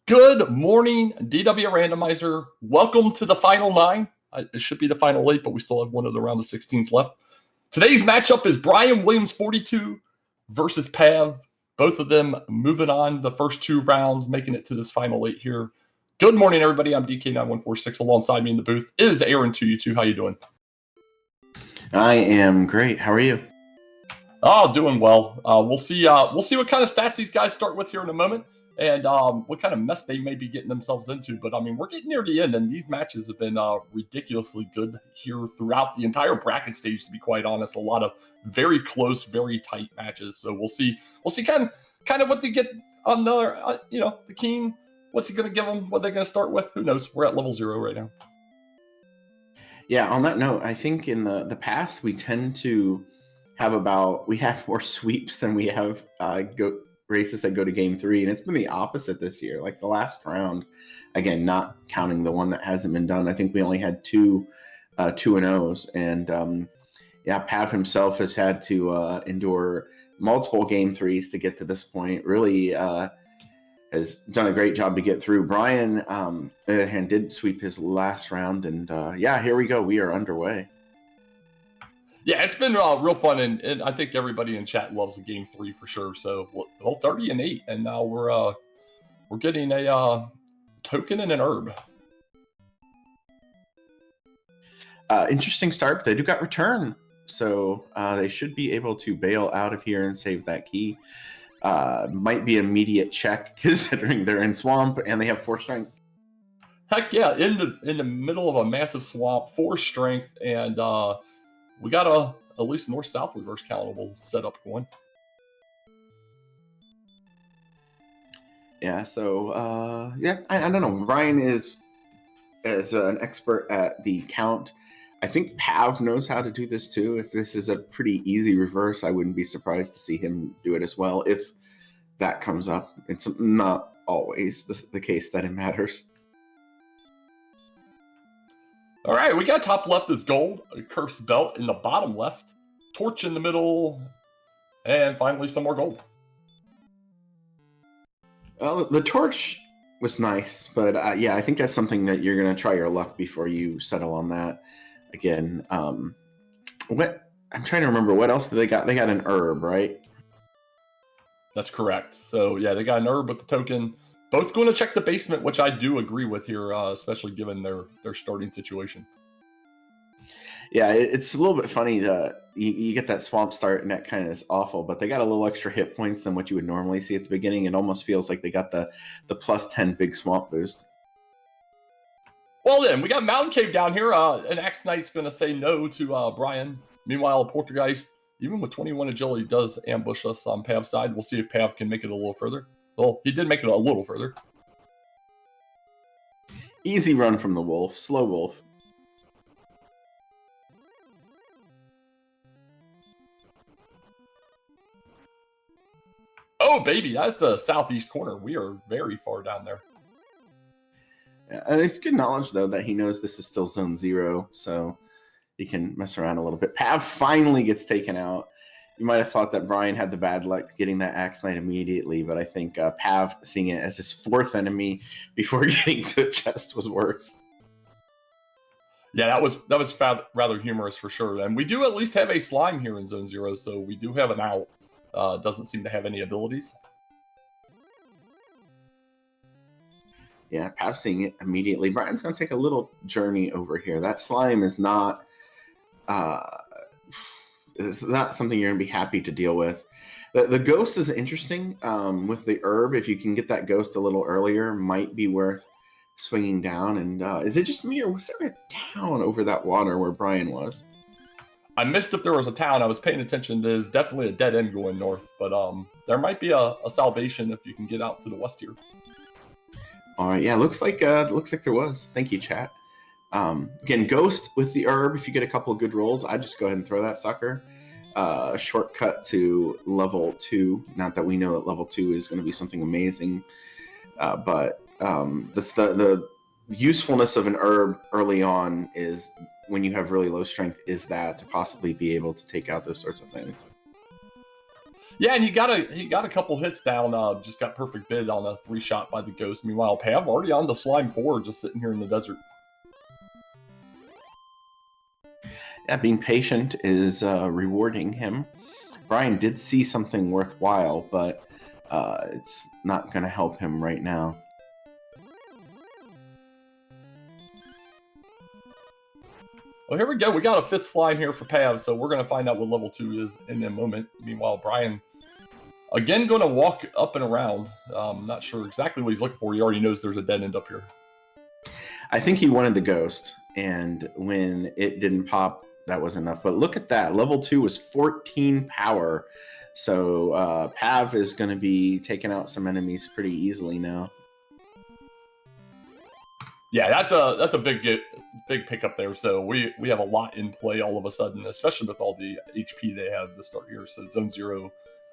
Good morning, DWR randomizer. Welcome to the final 9. It should be the final 8, but we still have one of the round of 16s left. Today's matchup is Brian Williams 42 versus Pav. Both of them moving on the first 2 rounds, making it to this final 8 here. Good morning, everybody. I'm DK9146. Alongside me in the booth is Aaron2U2. How you doing? I am great. How are you? Oh, doing well. We'll see what kind of stats these guys start with here in a moment, and what kind of mess they may be getting themselves into. But I mean, we're getting near the end, and these matches have been ridiculously good here throughout the entire bracket stage. To be quite honest, a lot of very close, very tight matches. So we'll see kind of what they get on the the Keen. What's he going to give them? What they're going to start with? Who knows? We're at level 0 right now. Yeah. On that note, I think in the past we tend to have more sweeps than we have races that go to game 3, and it's been the opposite this year. Like the last round, again, not counting the one that hasn't been done, I think we only had 2 2-0s, and Pav himself has had to endure multiple game 3s to get to this point. Really has done a great job to get through. Brian, on the other hand, did sweep his last round, and here we go. We are underway. Yeah, it's been real fun, and I think everybody in chat loves a game 3 for sure. So, 30-8, and now we're getting a token and an herb. Interesting start, but they do got return, so they should be able to bail out of here and save that key. Might be immediate check considering they're in swamp and they have 4 strength. Heck yeah, in the middle of a massive swamp, 4 strength, and we got at least north-south reverse countable setup going. Yeah, so I don't know. Ryan is an expert at the count. I think Pav knows how to do this too. If this is a pretty easy reverse, I wouldn't be surprised to see him do it as well if that comes up. It's not always the case that it matters. All right, we got top left is gold, a cursed belt in the bottom left, torch in the middle, and finally some more gold. Well, the torch was nice, but I think that's something that you're going to try your luck before you settle on that. Again, what I'm trying to remember, what else did they got? They got an herb, right? That's correct. So yeah, they got an herb with the token. Both going to check the basement, which I do agree with here, especially given their starting situation. Yeah, it's a little bit funny that you get that swamp start and that kind of is awful, but they got a little extra hit points than what you would normally see at the beginning. It almost feels like they got the plus 10 big swamp boost. Well then, we got Mountain Cave down here. An Axe Knight's going to say no to Brian. Meanwhile, Poltergeist, even with 21 agility, does ambush us on Pav's side. We'll see if Pav can make it a little further. Well, he did make it a little further. Easy run from the wolf. Slow wolf. Oh, baby, that's the southeast corner. We are very far down there. Yeah, it's good knowledge, though, that he knows this is still zone 0, so he can mess around a little bit. Pav finally gets taken out. You might have thought that Brian had the bad luck getting that Axe Knight immediately, but I think Pav seeing it as his 4th enemy before getting to the chest was worse. Yeah, that was rather humorous for sure. And we do at least have a slime here in zone 0, so we do have an out. Doesn't seem to have any abilities. Yeah, Pav seeing it immediately. Brian's going to take a little journey over here. That slime is not it's not something you're going to be happy to deal with. The ghost is interesting with the herb. If you can get that ghost a little earlier, might be worth swinging down. And is it just me, or was there a town over that water where Brian was? I missed if there was a town. I was paying attention. There's definitely a dead end going north, but there might be a salvation if you can get out to the west here. All right, yeah, looks like there was. Thank you, chat. Again, ghost with the herb. If you get a couple of good rolls, I'd just go ahead and throw that sucker. Shortcut to level 2. Not that we know that level 2 is going to be something amazing, but the usefulness of an herb early on is, when you have really low strength, is that to possibly be able to take out those sorts of things. Yeah, and he got a couple hits down. Just got perfect bid on a 3-shot by the Ghost. Meanwhile, Pav already on the Slime 4, just sitting here in the desert. Yeah, being patient is rewarding him. Brian did see something worthwhile, but it's not going to help him right now. Well, here we go. We got a 5th slime here for Pav, so we're going to find out what level 2 is in a moment. Meanwhile, Brian, again, going to walk up and around. Not sure exactly what he's looking for. He already knows there's a dead end up here. I think he wanted the Ghost, and when it didn't pop, that was enough. But look at that. Level 2 was 14 power. So Pav is going to be taking out some enemies pretty easily now. Yeah, that's a big pickup there. So we have a lot in play all of a sudden, especially with all the HP they have to start here. So Zone 0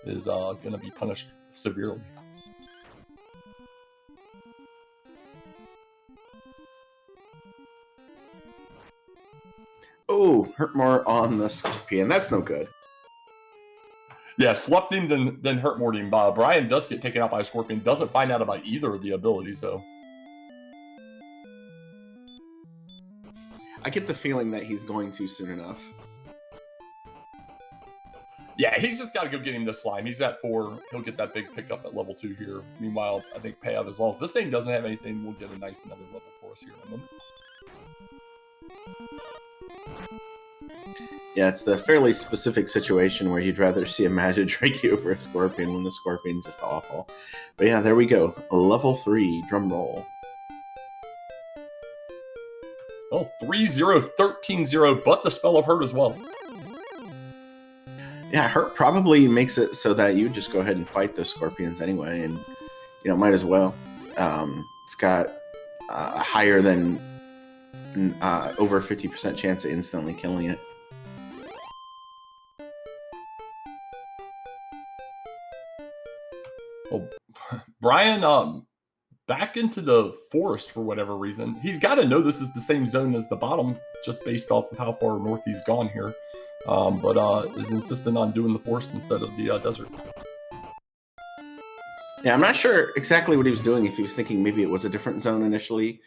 is going to be punished severely. Oh, hurt more on the Scorpion. That's no good. Yeah, slept him, then hurt more team. Brian does get taken out by a Scorpion. Doesn't find out about either of the abilities, though. I get the feeling that he's going to soon enough. Yeah, he's just got to go get him this slime. He's at 4. He'll get that big pickup at level 2 here. Meanwhile, I think Pav, as long as this thing doesn't have anything, we'll get a nice another level for us here in a moment. Yeah, it's the fairly specific situation where you'd rather see a Magidrake over a Scorpion when the Scorpion's just awful. But yeah, there we go. Level 3, drum roll. Well, 3-0, 13-0, but the spell of hurt as well. Yeah, hurt probably makes it so that you just go ahead and fight those Scorpions anyway, and might as well. It's got a higher than over 50% chance of instantly killing it. Well, Brian, back into the forest for whatever reason. He's got to know this is the same zone as the bottom, just based off of how far north he's gone here. But is insistent on doing the forest instead of the desert. Yeah, I'm not sure exactly what he was doing, if he was thinking maybe it was a different zone initially.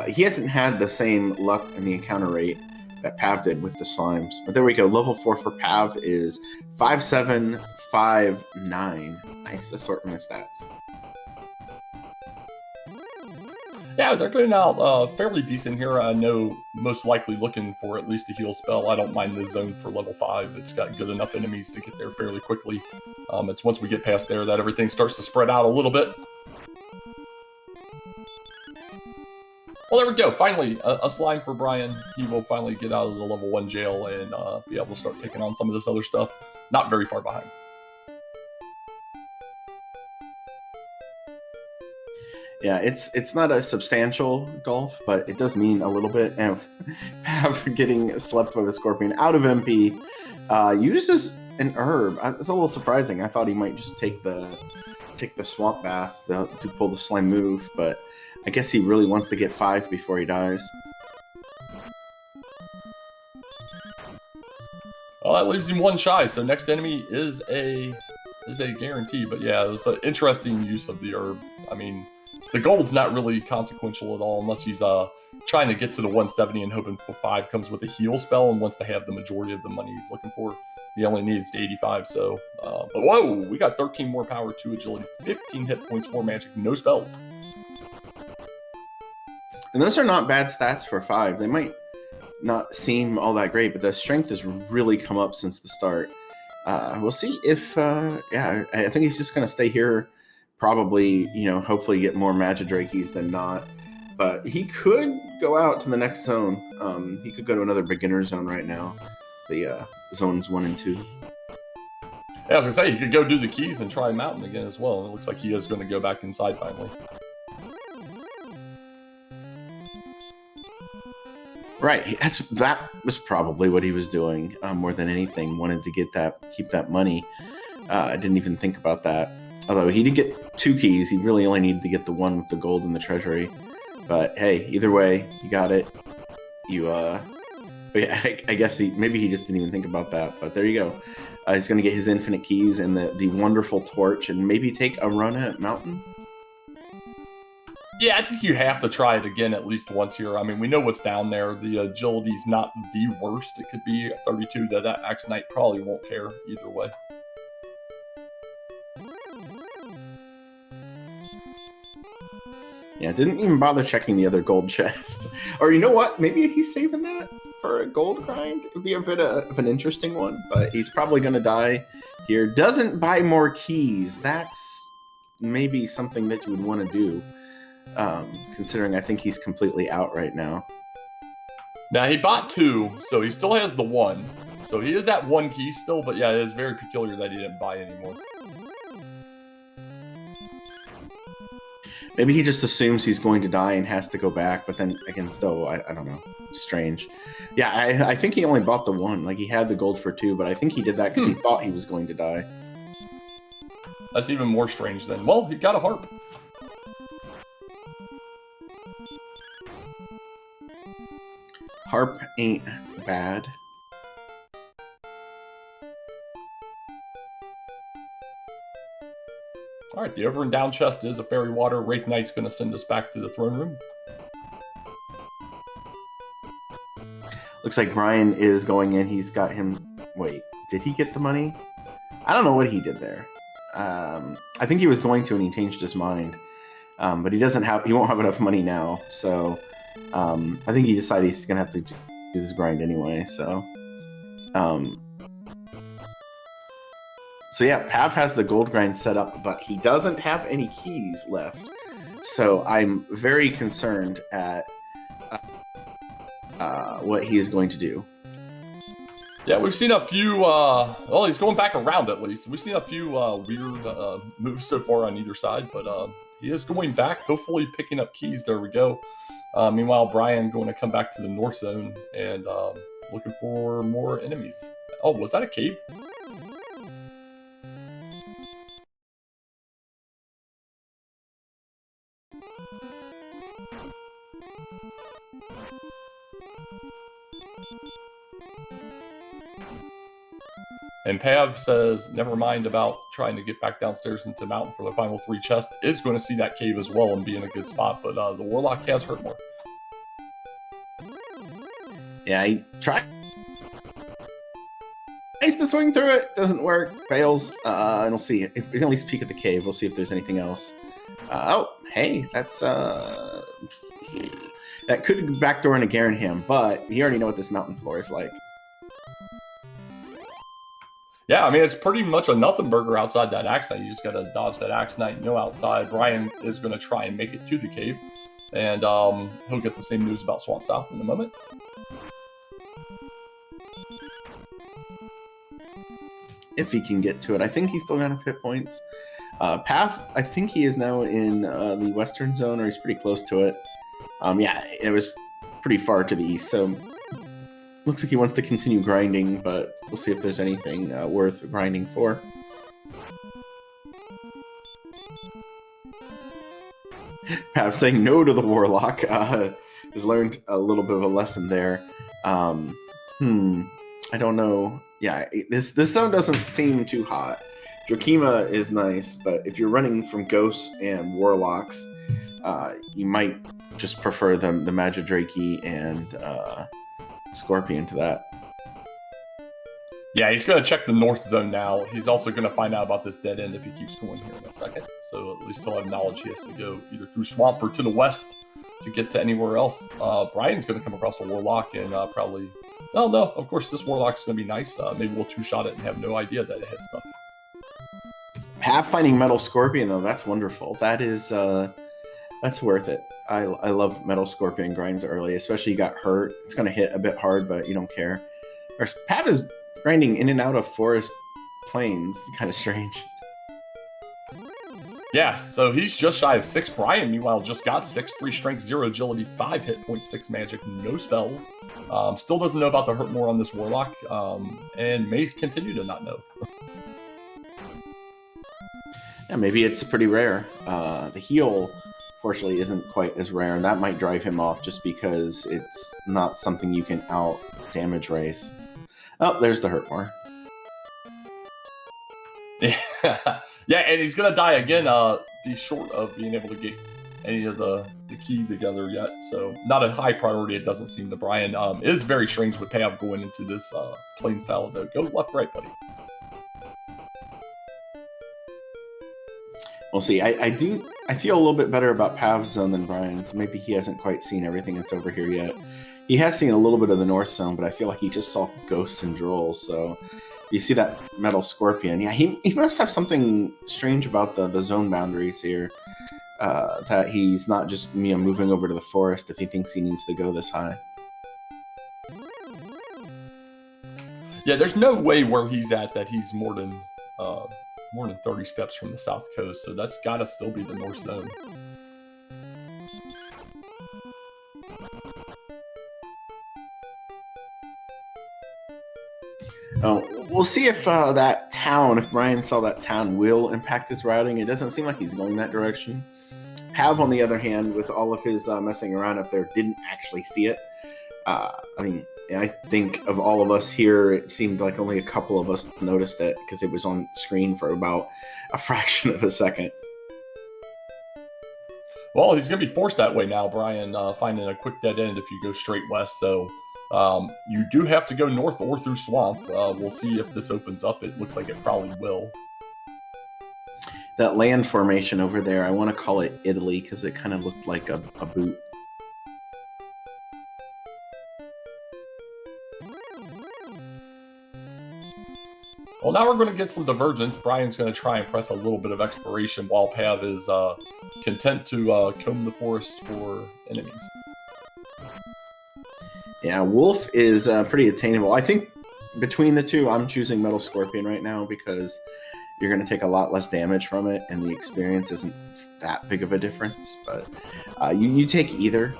He hasn't had the same luck in the encounter rate that Pav did with the slimes. But there we go. Level 4 for Pav is 5-7, 5-9. Nice assortment of stats. Yeah, they're going out fairly decent here. I know most likely looking for at least a heal spell. I don't mind the zone for level 5. It's got good enough enemies to get there fairly quickly. It's once we get past there that everything starts to spread out a little bit. Well, there we go. Finally, a slime for Brian. He will finally get out of the level 1 jail and be able to start taking on some of this other stuff. Not very far behind. Yeah, it's not a substantial gulf, but it does mean a little bit. And Pav getting slept with a Scorpion out of MP uses an herb. It's a little surprising. I thought he might just take the swamp bath to pull the slime move, but I guess he really wants to get 5 before he dies. Well, that leaves him 1 shy, so next enemy is a guarantee. But yeah, it's an interesting use of the herb. I mean, the gold's not really consequential at all unless he's trying to get to the 170 and hoping for 5 comes with a heal spell and wants to have the majority of the money he's looking for. He only needs to 85, so... but whoa! We got 13 more power, 2 agility, 15 hit points, 4 magic, no spells. And those are not bad stats for 5. They might not seem all that great, but the strength has really come up since the start. We'll see if... yeah, I think he's just going to stay here. Probably, hopefully get more Magidrakes than not. But he could go out to the next zone. He could go to another beginner zone right now. The zones 1 and 2. Yeah, I was going to say, he could go do the keys and try Mountain again as well. It looks like he is going to go back inside finally. Right. That was probably what he was doing more than anything. Wanted to keep that money. I didn't even think about that. Although he did get 2 keys, he really only needed to get the one with the gold in the treasury. But hey, either way, you got it. But But yeah, I guess maybe he just didn't even think about that. But there you go. He's going to get his infinite keys and the wonderful torch and maybe take a run at Mountain. Yeah, I think you have to try it again at least once here. I mean, we know what's down there. The agility's not the worst. It could be 32. That Axe Knight probably won't care either way. Yeah, didn't even bother checking the other gold chest. Or you know what? Maybe he's saving that for a gold grind. It would be a bit of an interesting one, but he's probably going to die here. Doesn't buy more keys. That's maybe something that you would want to do, considering I think he's completely out right now. Now, he bought 2, so he still has the 1. So he is at 1 key still, but yeah, it is very peculiar that he didn't buy anymore. Maybe he just assumes he's going to die and has to go back, but then again, still, I don't know. Strange. Yeah, I think he only bought the 1. Like, he had the gold for 2, but I think he did that because he thought he was going to die. That's even more strange then. Well, he got a harp. Harp ain't bad. All right, the over and down chest is a fairy water. Wraith Knight's going to send us back to the throne room. Looks like Brian is going in. He's got him... Wait, did he get the money? I don't know what he did there. I think he was going to, and he changed his mind. But he doesn't have... He won't have enough money now, so... I think he decided he's going to have to do this grind anyway, so... So yeah, Pav has the gold grind set up, but he doesn't have any keys left. So I'm very concerned at what he is going to do. Yeah, we've seen a few, well, he's going back around at least. We've seen a few weird moves so far on either side, but he is going back, hopefully picking up keys. There we go. Meanwhile, Brian going to come back to the north zone and looking for more enemies. Oh, was that a cave? And Pav says, never mind about trying to get back downstairs into the mountain for the final 3 chests. Is going to see that cave as well and be in a good spot, but the Warlock has hurt more. Yeah, he tries to swing through it. Doesn't work. Fails. And we'll see. We can at least peek at the cave. We'll see if there's anything else. Oh, hey, that's... That could backdoor into Garanham, but you already know what this mountain floor is like. Yeah, I mean, it's pretty much a nothing burger outside that Axe Knight. You just got to dodge that Axe Knight, no outside. Brian is going to try and make it to the cave, and he'll get the same news about Swamp South in a moment. If he can get to it. I think he's still got enough hit points. Path, I think he is now in the western zone, or he's pretty close to it. Yeah, it was pretty far to the east, so looks like he wants to continue grinding, but we'll see if there's anything worth grinding for. Pav saying no to the Warlock has learned a little bit of a lesson there. I don't know. Yeah, this zone doesn't seem too hot. Drakima is nice, but if you're running from Ghosts and Warlocks, you might just prefer the Magidraki and Scorpion to that. Yeah, he's going to check the north zone now. He's also going to find out about this dead end if he keeps going here in a second. So at least he'll have knowledge he has to go either through Swamp or to the west to get to anywhere else. Brian's going to come across a Warlock and probably... Oh, no, of course, this Warlock's going to be nice. Maybe we'll two-shot it and have no idea that it hits stuff. Finding Metal Scorpion, though, that's wonderful. That is... That's worth it. I love Metal Scorpion grinds early, especially you got hurt. It's going to hit a bit hard, but you don't care. Pav is grinding in and out of forest plains. Kind of strange. Yeah, so he's just shy of 6. Brian, meanwhile, just got 6, 3 strength, 0 agility, 5 hit points, 6 magic, no spells. Still doesn't know about the hurt more on this Warlock, and may continue to not know. Yeah, maybe it's pretty rare. The heal... fortunately isn't quite as rare, and that might drive him off just because it's not something you can out damage race. Oh, there's the hurt more. Yeah, yeah, and he's gonna die again. Be short of being able to get any of the key together yet. So not a high priority, it doesn't seem to Brian. It is very strange with Pav going into this playing style though. Go left, right, buddy. We'll see. I feel a little bit better about Pav's zone than Brian's. Maybe he hasn't quite seen everything that's over here yet. He has seen a little bit of the north zone, but I feel like he just saw ghosts and drolls. So you see that metal scorpion. Yeah, he must have something strange about the zone boundaries here. That he's not just moving over to the forest if he thinks he needs to go this high. Yeah, there's no way where he's at that he's more than 30 steps from the south coast, so that's got to still be the north zone. Oh, we'll see if that town, if Brian saw that town, will impact his routing. It doesn't seem like he's going that direction. Pav, on the other hand, with all of his messing around up there, didn't actually see it. I think of all of us here, it seemed like only a couple of us noticed it because it was on screen for about a fraction of a second. Well, he's going to be forced that way now, Brian, finding a quick dead end if you go straight west. So you do have to go north or through swamp. We'll see if this opens up. It looks like it probably will. That land formation over there, I want to call it Italy because it kind of looked like a boot. Well, now we're going to get some divergence. Brian's going to try and press a little bit of exploration while Pav is content to comb the forest for enemies. Yeah, Wolf is pretty attainable. I think between the two, I'm choosing Metal Scorpion right now because you're going to take a lot less damage from it, and the experience isn't that big of a difference. But you take either.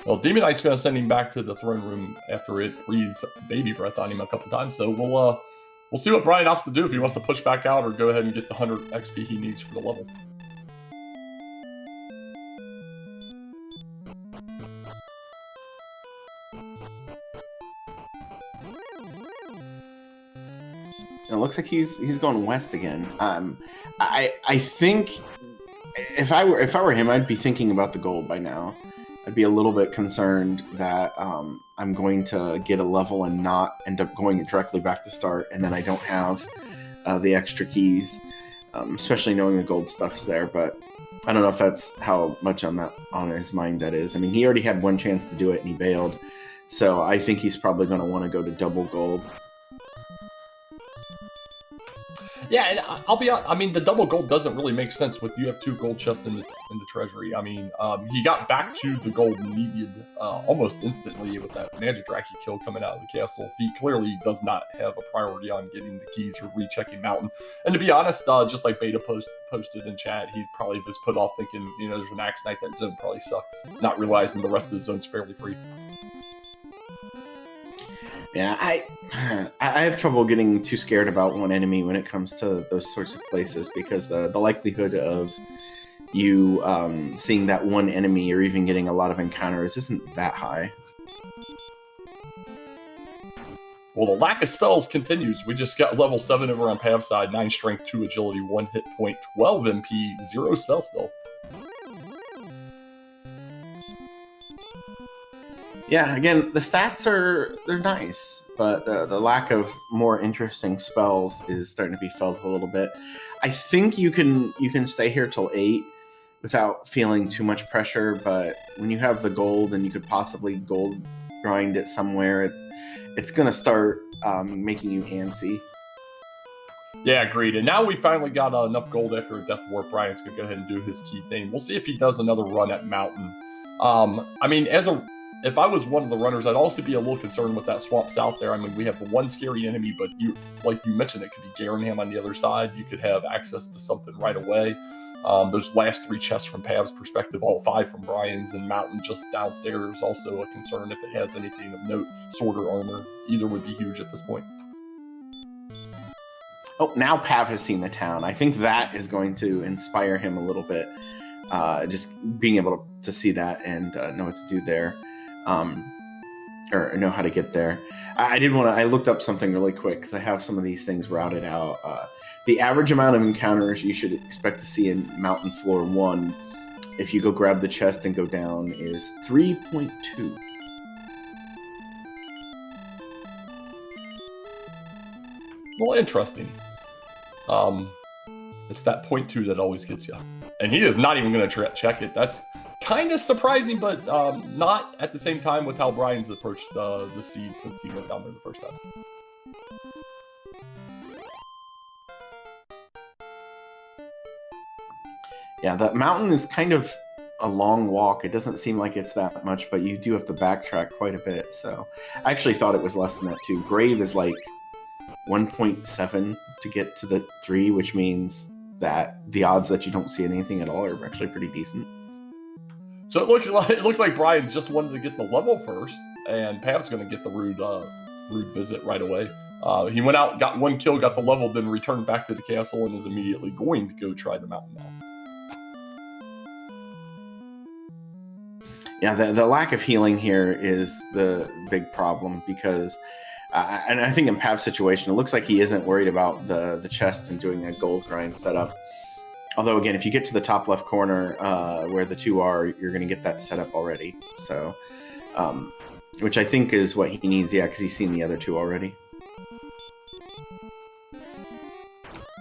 Well, Demon Knight's going to send him back to the throne room after it breathes baby breath on him a couple times. So we'll see what Brian opts to do if he wants to push back out or go ahead and get the 100 XP he needs for the level. It looks like he's going west again. I think if I were him, I'd be thinking about the gold by now. I'd be a little bit concerned that I'm going to get a level and not end up going directly back to start, and then I don't have the extra keys, especially knowing the gold stuff's there. But I don't know if that's how much on his mind that is. I mean, he already had one chance to do it and he bailed, so I think he's probably going to want to go to double gold. Yeah, and I'll be honest, I mean, the double gold doesn't really make sense with you have 2 gold chests in the treasury. I mean, he got back to the gold needed almost instantly with that Magidraki kill coming out of the castle. He clearly does not have a priority on getting the keys or rechecking Mountain. And to be honest, just like Beta posted in chat, he probably was put off thinking, there's an Axe Knight, that zone probably sucks, not realizing the rest of the zone's fairly free. Yeah, I have trouble getting too scared about one enemy when it comes to those sorts of places because the likelihood of you seeing that one enemy or even getting a lot of encounters isn't that high. Well, the lack of spells continues. We just got level 7 over on Pav's side, 9 strength, 2 agility, 1 hit point, 12 MP, 0 spell still. Yeah, again, the stats they're nice, but the lack of more interesting spells is starting to be felt a little bit. I think you can stay here till 8 without feeling too much pressure, but when you have the gold and you could possibly gold grind it somewhere, it's going to start making you antsy. Yeah, agreed. And now we finally got enough gold after a death warp. Brian's going to go ahead and do his key thing. We'll see if he does another run at Mountain. I mean, if I was one of the runners, I'd also be a little concerned with that swamp south there. I mean, we have the one scary enemy, but like you mentioned, it could be Garenham on the other side. You could have access to something right away. Those last 3 chests from Pav's perspective, all 5 from Brian's, and Mountain just downstairs, also a concern if it has anything of note, sword or armor. Either would be huge at this point. Oh, now Pav has seen the town. I think that is going to inspire him a little bit. just being able to see that and know what to do there, or know how to get there. I did want to. I looked up something really quick because I have some of these things routed out. The average amount of encounters you should expect to see in Mountain Floor 1, if you go grab the chest and go down, is 3.2. Well, interesting. It's that 0.2 that always gets you. And he is not even going to check it. That's kind of surprising, but not at the same time with how Brian's approached the seed since he went down there the first time. Yeah, that mountain is kind of a long walk. It doesn't seem like it's that much, but you do have to backtrack quite a bit. So I actually thought it was less than that too. Grave is like 1.7 to get to the 3, which means that the odds that you don't see anything at all are actually pretty decent. So it looked like Brian just wanted to get the level first, and Pav's going to get the rude visit right away. He went out, got 1 kill, got the level, then returned back to the castle, and is immediately going to go try the mountain now. Yeah, the lack of healing here is the big problem because, and I think in Pav's situation, it looks like he isn't worried about the chest and doing a gold grind setup. Although, again, if you get to the top left corner where the 2 are, you're going to get that set up already. So, which I think is what he needs, yeah, because he's seen the other 2 already.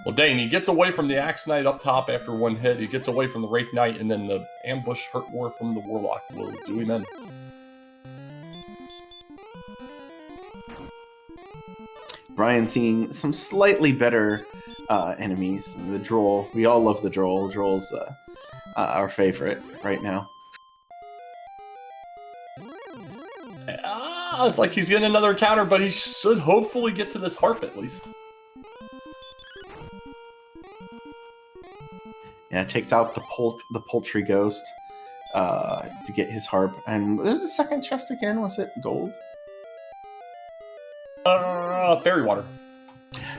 Well, dang, he gets away from the Axe Knight up top after 1 hit. He gets away from the Wraith Knight, and then the ambush hurt more from the Warlock will do him in. Brian seeing some slightly better enemies. The Droll. We all love the Droll. Droll's our favorite right now. It's like he's getting another encounter, but he should hopefully get to this harp at least. Yeah, it takes out the poultry ghost to get his harp. And there's a second chest again. Was it gold? Fairy water.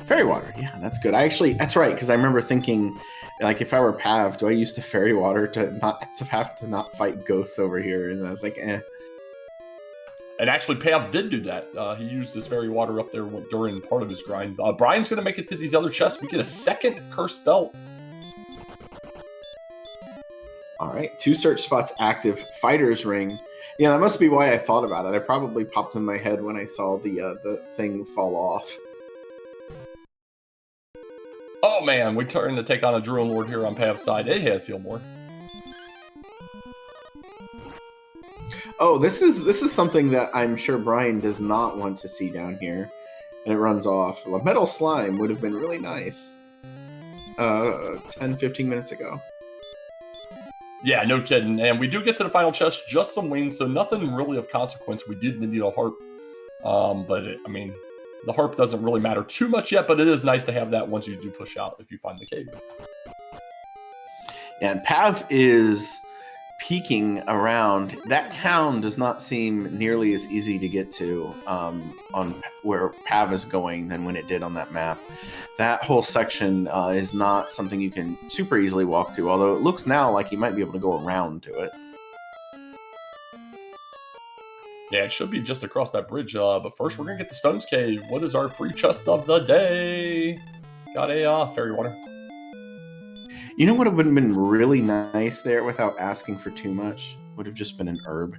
Fairy water, yeah, that's good. That's right, because I remember thinking, like, if I were Pav, do I use the fairy water to have to not fight ghosts over here? And I was like, eh. And actually, Pav did do that. He used his fairy water up there during part of his grind. Brian's going to make it to these other chests. We get a second cursed belt. All right, 2 search spots active. Fighter's ring. Yeah, that must be why I thought about it. I probably popped in my head when I saw the thing fall off. Oh man, we turn to take on a Drone Lord here on Pav's side. It has heal more. Oh, this is something that I'm sure Brian does not want to see down here, and it runs off. A metal slime would have been really nice 10-15 minutes ago. Yeah, no kidding. And we do get to the final chest, just some wings, so nothing really of consequence. We did need a harp, the harp doesn't really matter too much yet, but it is nice to have that once you do push out if you find the cave. And Pav is peeking around. That town does not seem nearly as easy to get to on where Pav is going than when it did on that map. That whole section is not something you can super easily walk to, although it looks now like you might be able to go around to it. Yeah, it should be just across that bridge, but first we're going to get the Stones Cave. What is our free chest of the day? Got a fairy water. You know what would have been really nice there without asking for too much? Would have just been an herb.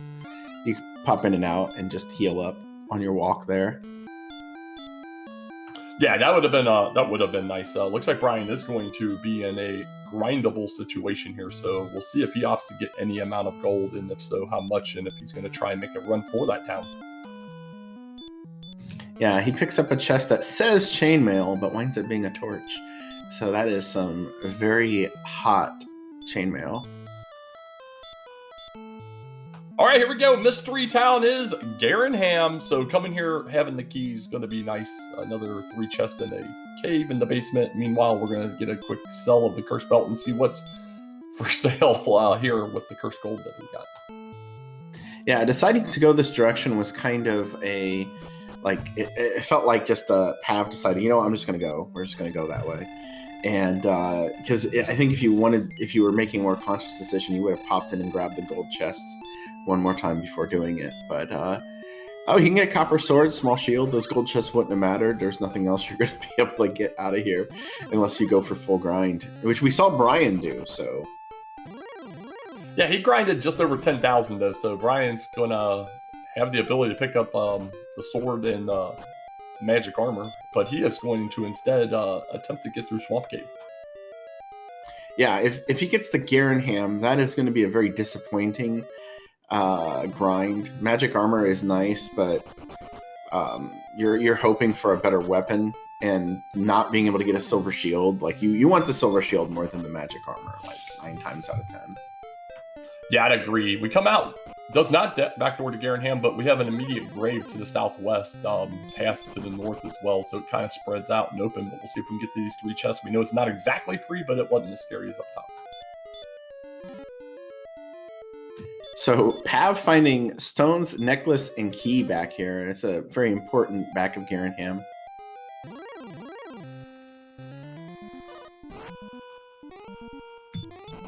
You could pop in and out and just heal up on your walk there. Yeah, that would have been nice. Looks like Brian is going to be in a grindable situation here, so we'll see if he opts to get any amount of gold, and if so, how much, and if he's going to try and make a run for that town. Yeah, he picks up a chest that says chainmail, but winds up being a torch. So that is some very hot chainmail. All right, here we go. Mystery Town is Garenham. So coming here, having the keys, going to be nice. Another 3 chests in a cave in the basement. Meanwhile, we're going to get a quick sell of the cursed belt and see what's for sale here with the cursed gold that we got. Yeah, deciding to go this direction was kind of a, like, it felt like just Pav decided, you know what, I'm just going to go. We're just going to go that way. And because I think if you were making a more conscious decision, you would have popped in and grabbed the gold chests one more time before doing it. But oh, you can get copper sword, small shield. Those gold chests wouldn't have mattered. There's nothing else you're going to be able to get out of here unless you go for full grind, which we saw Brian do. So yeah, he grinded just over 10,000 though. So Brian's gonna have the ability to pick up the sword and magic armor, but he is going to instead attempt to get through Swamp Cave. Yeah, if he gets the Garenham, that is going to be a very disappointing grind. Magic armor is nice, but you're hoping for a better weapon, and not being able to get a silver shield. Like you want the silver shield more than the magic armor, like 9 times out of 10. Yeah, I'd agree. We come out, does not backdoor to Garenham, but we have an immediate grave to the southwest, paths to the north as well, so it kind of spreads out and open, but we'll see if we can get to these 3 chests. We know it's not exactly free, but it wasn't as scary as up top. So Pav finding stones, necklace, and key back here. It's a very important back of Garenham.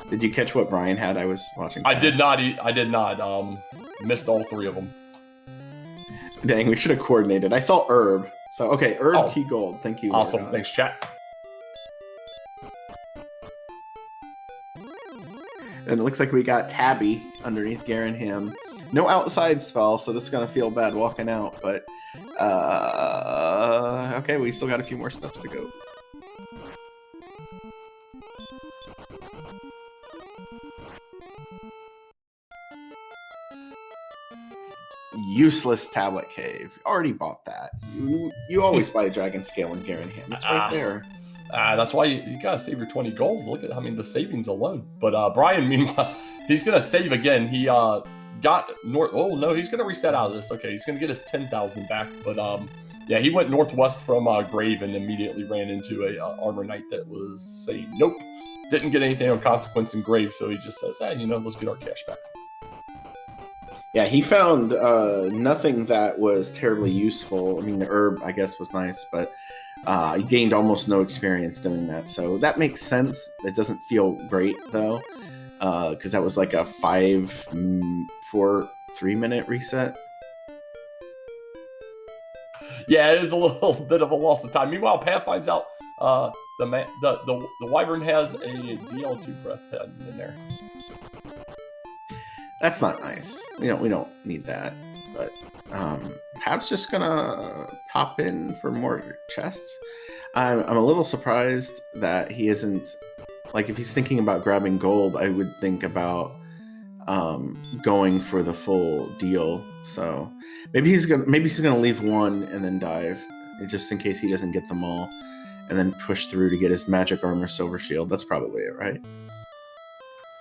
Did you catch what Brian had? I was watching. I did not. Missed all 3 of them. Dang, we should have coordinated. I saw herb. So okay, herb, key, gold. Thank you. Awesome. Lord. Thanks, chat. And it looks like we got Tabby underneath Garenham. No outside spell, so this is gonna feel bad walking out. But okay, we still got a few more steps to go. Useless tablet cave. Already bought that. You always buy a dragon scale in Garenham. It's right there. That's why you gotta save your 20 gold. Look at, the savings alone. But Brian, meanwhile, he's gonna save again. He got north. Oh no, he's gonna reset out of this. Okay, he's gonna get his 10,000 back. But yeah, he went northwest from Grave and immediately ran into a armor knight that was saying nope, didn't get anything of consequence in Grave. So he just says, let's get our cash back. Yeah, he found nothing that was terribly useful. I mean, the herb, I guess, was nice, but he gained almost no experience doing that. So that makes sense. It doesn't feel great, though, because that was like a 3-minute reset. Yeah, it is a little bit of a loss of time. Meanwhile, Pat finds out the Wyvern has a DL2 breath head in there. That's not nice. We don't need that. But Pav's just gonna pop in for more chests. I'm a little surprised that he isn't, like, if he's thinking about grabbing gold, I would think about going for the full deal. So maybe he's gonna leave one and then dive, just in case he doesn't get them all, and then push through to get his magic armor, silver shield. That's probably it, right?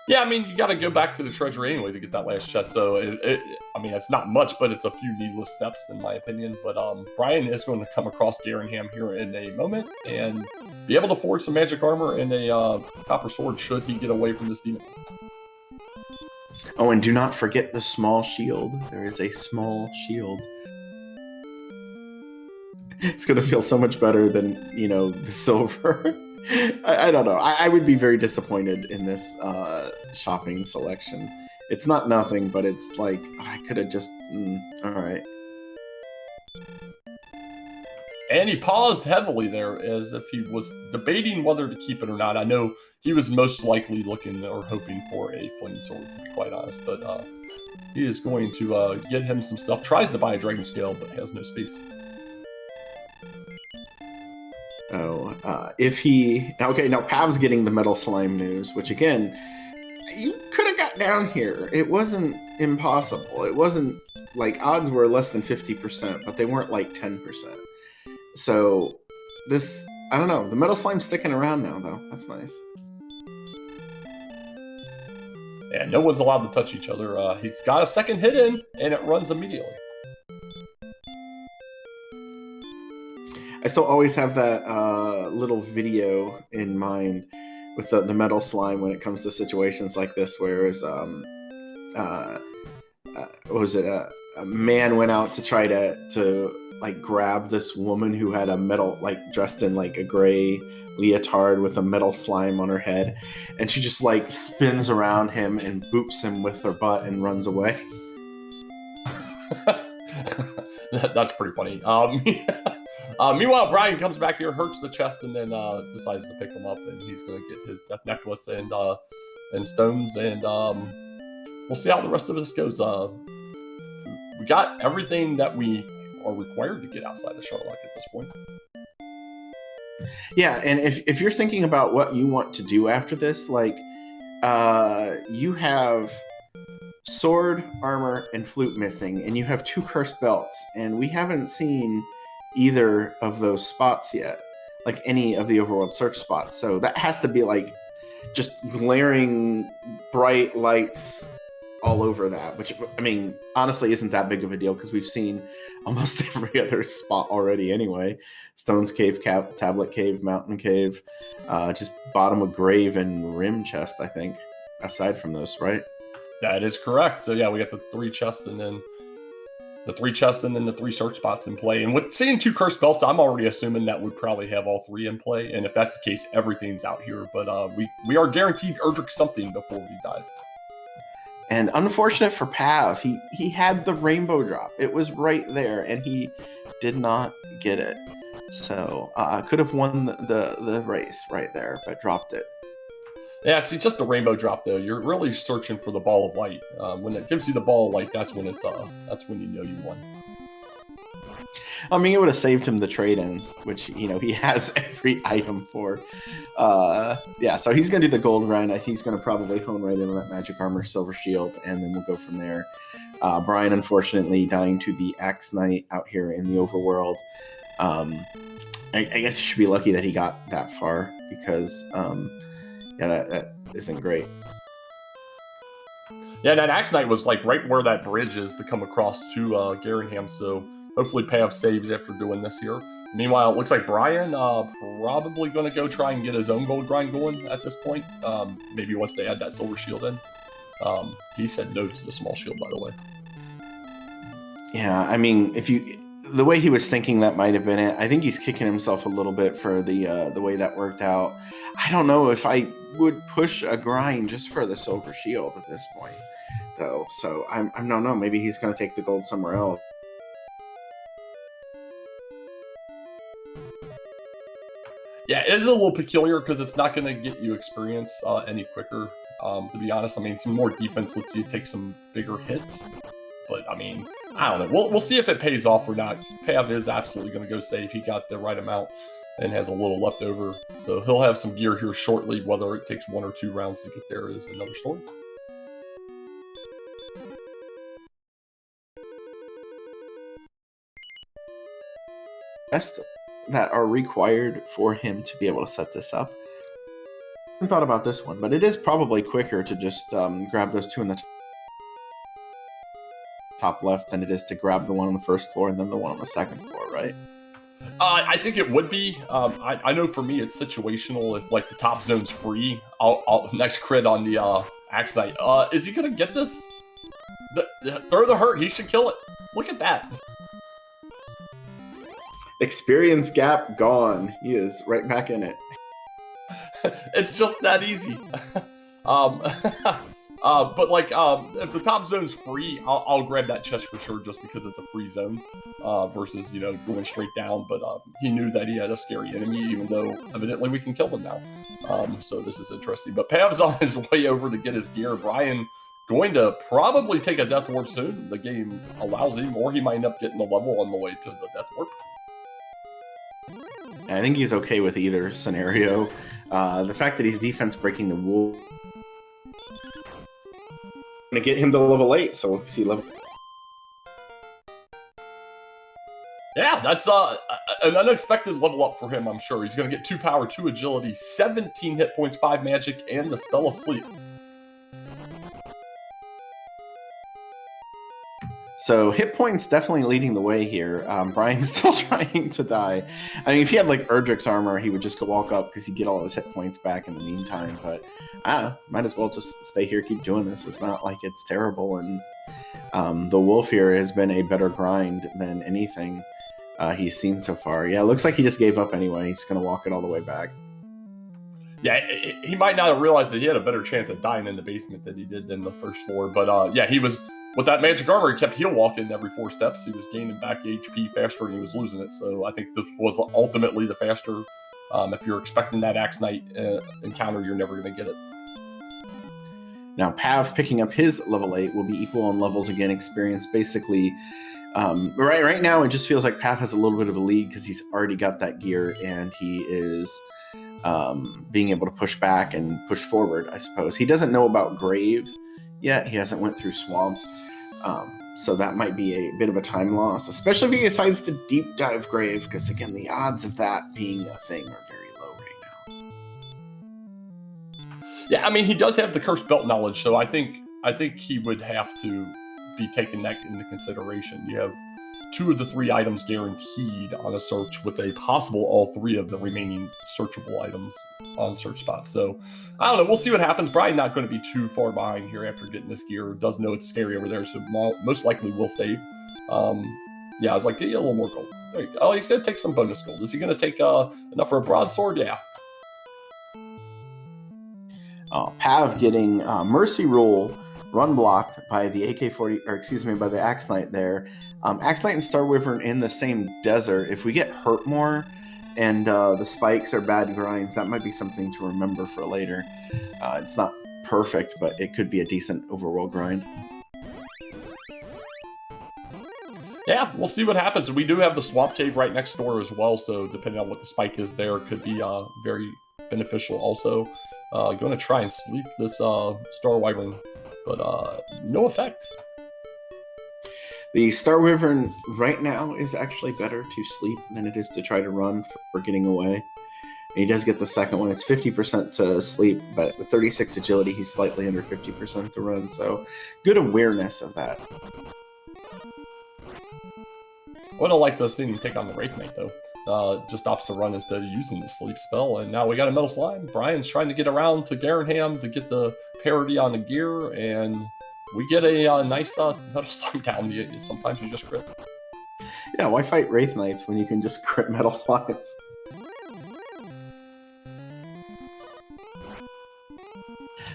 Yeah, you got to go back to the treasury anyway to get that last chest. So, it's not much, but it's a few needless steps, in my opinion. But Brian is going to come across Garenham here in a moment and be able to forge some magic armor and a copper sword should he get away from this demon. Oh, and do not forget the small shield. There is a small shield. It's going to feel so much better than, the silver. I don't know. I would be very disappointed in this shopping selection. It's not nothing, but it's like, I could have just... all right. And he paused heavily there as if he was debating whether to keep it or not. I know he was most likely looking or hoping for a flame sword, to be quite honest. But he is going to get him some stuff. Tries to buy a dragon scale, but has no space. Okay, now Pav's getting the metal slime news, which again, you could have got down here. It wasn't impossible. It wasn't like odds were less than 50%, but they weren't like 10%. So this, I don't know. The metal slime's sticking around now, though. That's nice. Yeah, no one's allowed to touch each other. He's got a second hit in, and it runs immediately. I still always have that little video in mind with the metal slime when it comes to situations like this, where it was, what was it? A man went out to try to like grab this woman who had a metal, like dressed in like a gray leotard with a metal slime on her head, and she just like spins around him and boops him with her butt and runs away. That's pretty funny. Meanwhile, Brian comes back here, hurts the chest, and then decides to pick him up, and he's going to get his death necklace and stones, and we'll see how the rest of this goes. We got everything that we are required to get outside the Sherlock at this point. Yeah, and if you're thinking about what you want to do after this, like, you have sword, armor, and flute missing, and you have 2 cursed belts, and we haven't seen either of those spots yet, like any of the overworld search spots. So that has to be like just glaring bright lights all over that, which, I mean, honestly isn't that big of a deal because we've seen almost every other spot already anyway. Stone's Cave, Tablet Cave, Mountain Cave, just bottom of grave and rim chest, I think, aside from those, right? That is correct. So yeah, we got the 3 chests and then the 3 search spots in play. And with seeing 2 cursed belts, I'm already assuming that would probably have all 3 in play. And if that's the case, everything's out here. But we are guaranteed Erdrick something before we dive. And unfortunate for Pav, he had the rainbow drop. It was right there, and he did not get it. So could have won the race right there, but dropped it. Yeah, see, just the rainbow drop though. You're really searching for the ball of light. When it gives you the ball of light, that's when you know you won. I mean, it would have saved him the trade-ins, which, you know, he has every item for. Yeah, so he's going to do the gold grind. He's going to probably hone right into that magic armor, silver shield, and then we'll go from there. Brian, unfortunately, dying to the Axe Knight out here in the overworld. I guess you should be lucky that he got that far because, yeah, that isn't great. Yeah, that Axe Knight was like right where that bridge is to come across to Garinham, so hopefully Pav saves after doing this here. Meanwhile, it looks like Brian probably going to go try and get his own gold grind going at this point. Maybe once they add that silver shield in. He said no to the small shield, by the way. Yeah, I mean, the way he was thinking that might have been it. I think he's kicking himself a little bit for the way that worked out. I don't know if I would push a grind just for the silver shield at this point, though. So I don't know. Maybe he's going to take the gold somewhere else. Yeah, it is a little peculiar because it's not going to get you experience any quicker. To be honest, I mean, some more defense lets you take some bigger hits. But, I mean, I don't know. We'll see if it pays off or not. Pav is absolutely going to go save. He got the right amount and has a little left over. So he'll have some gear here shortly. Whether it takes 1 or 2 rounds to get there is another story. Best that are required for him to be able to set this up. I haven't thought about this one, but it is probably quicker to just grab those 2 in the top left than it is to grab the one on the first floor and then the one on the second floor, right? I think it would be. I know for me it's situational. If like the top zone's free, I'll next crit on the Axe Knight. Is he gonna get this? Throw the hurt. He should kill it. Look at that. Experience gap gone. He is right back in it. It's just that easy. But like, if the top zone's free, I'll grab that chest for sure, just because it's a free zone, versus, you know, going straight down. But he knew that he had a scary enemy, even though evidently we can kill him now. So this is interesting. But Pav's on his way over to get his gear. Brian going to probably take a death warp soon. The game allows him, or he might end up getting a level on the way to the death warp. I think he's okay with either scenario. The fact that he's defense breaking the wall gonna get him to level 8, so we'll see level. Yeah, that's an unexpected level up for him, I'm sure. He's gonna get 2 power, 2 agility, 17 hit points, 5 magic, and the spell of sleep. So hit points definitely leading the way here. Brian's still trying to die. I mean, if he had like Erdrick's armor, he would just go walk up because he'd get all his hit points back in the meantime. But might as well just stay here, keep doing this. It's not like it's terrible. And the wolf here has been a better grind than anything. he's seen so far. Yeah, it looks like he just gave up anyway. He's going to walk it all the way back. Yeah, he might not have realized that he had a better chance of dying in the basement than he did in the first floor. But yeah, he was, with that magic armor, he kept heal walking every 4 steps. He was gaining back HP faster and he was losing it. So I think this was ultimately the faster. If you're expecting that Axe Knight encounter, you're never going to get it. Now, Pav picking up his level 8 will be equal on levels again, experience. Basically, right now it just feels like Pav has a little bit of a lead because he's already got that gear and he is being able to push back and push forward, I suppose. He doesn't know about Grave yet. He hasn't went through Swamp. So that might be a bit of a time loss, especially if he decides to deep dive Grave, because again, the odds of that being a thing are very low right now. Yeah, I mean, he does have the cursed belt knowledge, so I think he would have to be taking that into consideration. You have 2 of the 3 items guaranteed on a search, with a possible all 3 of the remaining searchable items on search spots. So I don't know. We'll see what happens. Brian not going to be too far behind here after getting this gear. Does know it's scary over there, so most likely will save. Yeah, I was like, get you a little more gold. There you go. Oh, he's going to take some bonus gold. Is he going to take enough for a broadsword? Yeah. Pav getting Mercy Roll run blocked by the AK-40, or excuse me, by the Axe Knight there. Axe Knight and Star Wyvern in the same desert. If we get hurt more and the spikes are bad grinds, that might be something to remember for later. It's not perfect, but it could be a decent overall grind. Yeah, we'll see what happens. We do have the Swamp Cave right next door as well, so depending on what the spike is there, it could be very beneficial also. Going to try and sleep this Star Wyvern, but no effect. The Star Wyvern right now is actually better to sleep than it is to try to run for getting away. And he does get the second one. It's 50% to sleep, but with 36 agility, he's slightly under 50% to run. So good awareness of that. I would have liked to have seen him take on the Wraith Knight, though. Just opts to run instead of using the sleep spell. And now we got a Metal Slime. Brian's trying to get around to Garanham to get the parity on the gear, and we get a nice Metal Slime down. Sometimes you just crit. Yeah, why fight Wraith Knights when you can just crit Metal Slimes?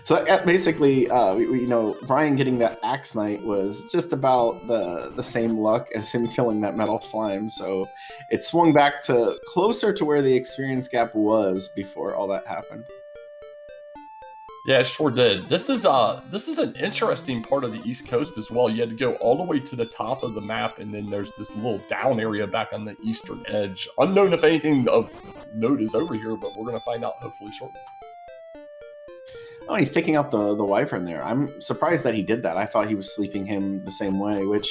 So basically, Brian getting that Axe Knight was just about the same luck as him killing that Metal Slime. So it swung back to closer to where the experience gap was before all that happened. Yeah, it sure did. This is an interesting part of the East Coast as well. You had to go all the way to the top of the map, and then there's this little down area back on the eastern edge. Unknown if anything of note is over here, but we're going to find out hopefully shortly. Oh, he's taking out the Wyvern there. I'm surprised that he did that. I thought he was sleeping him the same way, which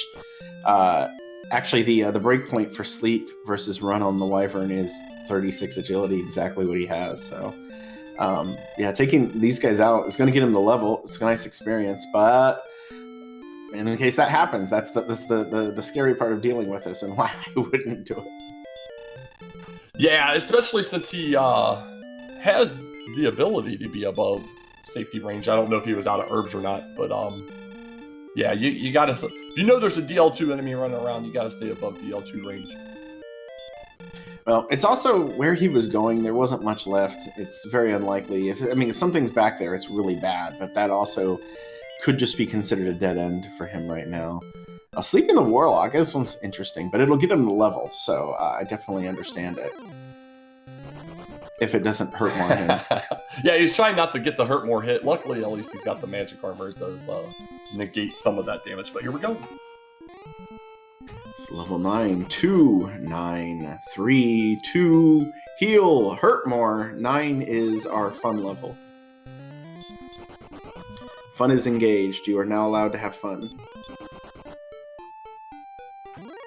actually the breakpoint for sleep versus run on the Wyvern is 36 agility, exactly what he has. So yeah, taking these guys out is going to get him the level. It's a nice experience, but in case that happens, that's the scary part of dealing with this and why I wouldn't do it. Yeah, especially since he has the ability to be above safety range. I don't know if he was out of herbs or not, but yeah, you gotta, if you know there's a DL2 enemy running around, you gotta stay above DL2 range. Well, it's also where he was going. There wasn't much left. It's very unlikely. If something's back there, it's really bad. But that also could just be considered a dead end for him right now. Sleeping the Warlock, this one's interesting, but it'll get him the level. So I definitely understand it. If it doesn't hurt more him. Yeah, he's trying not to get the hurt more hit. Luckily, at least he's got the magic armor. It does negate some of that damage. But here we go. It's level 9, 2, 9, 3, 2, heal, hurt more. 9 is our fun level. Fun is engaged. You are now allowed to have fun.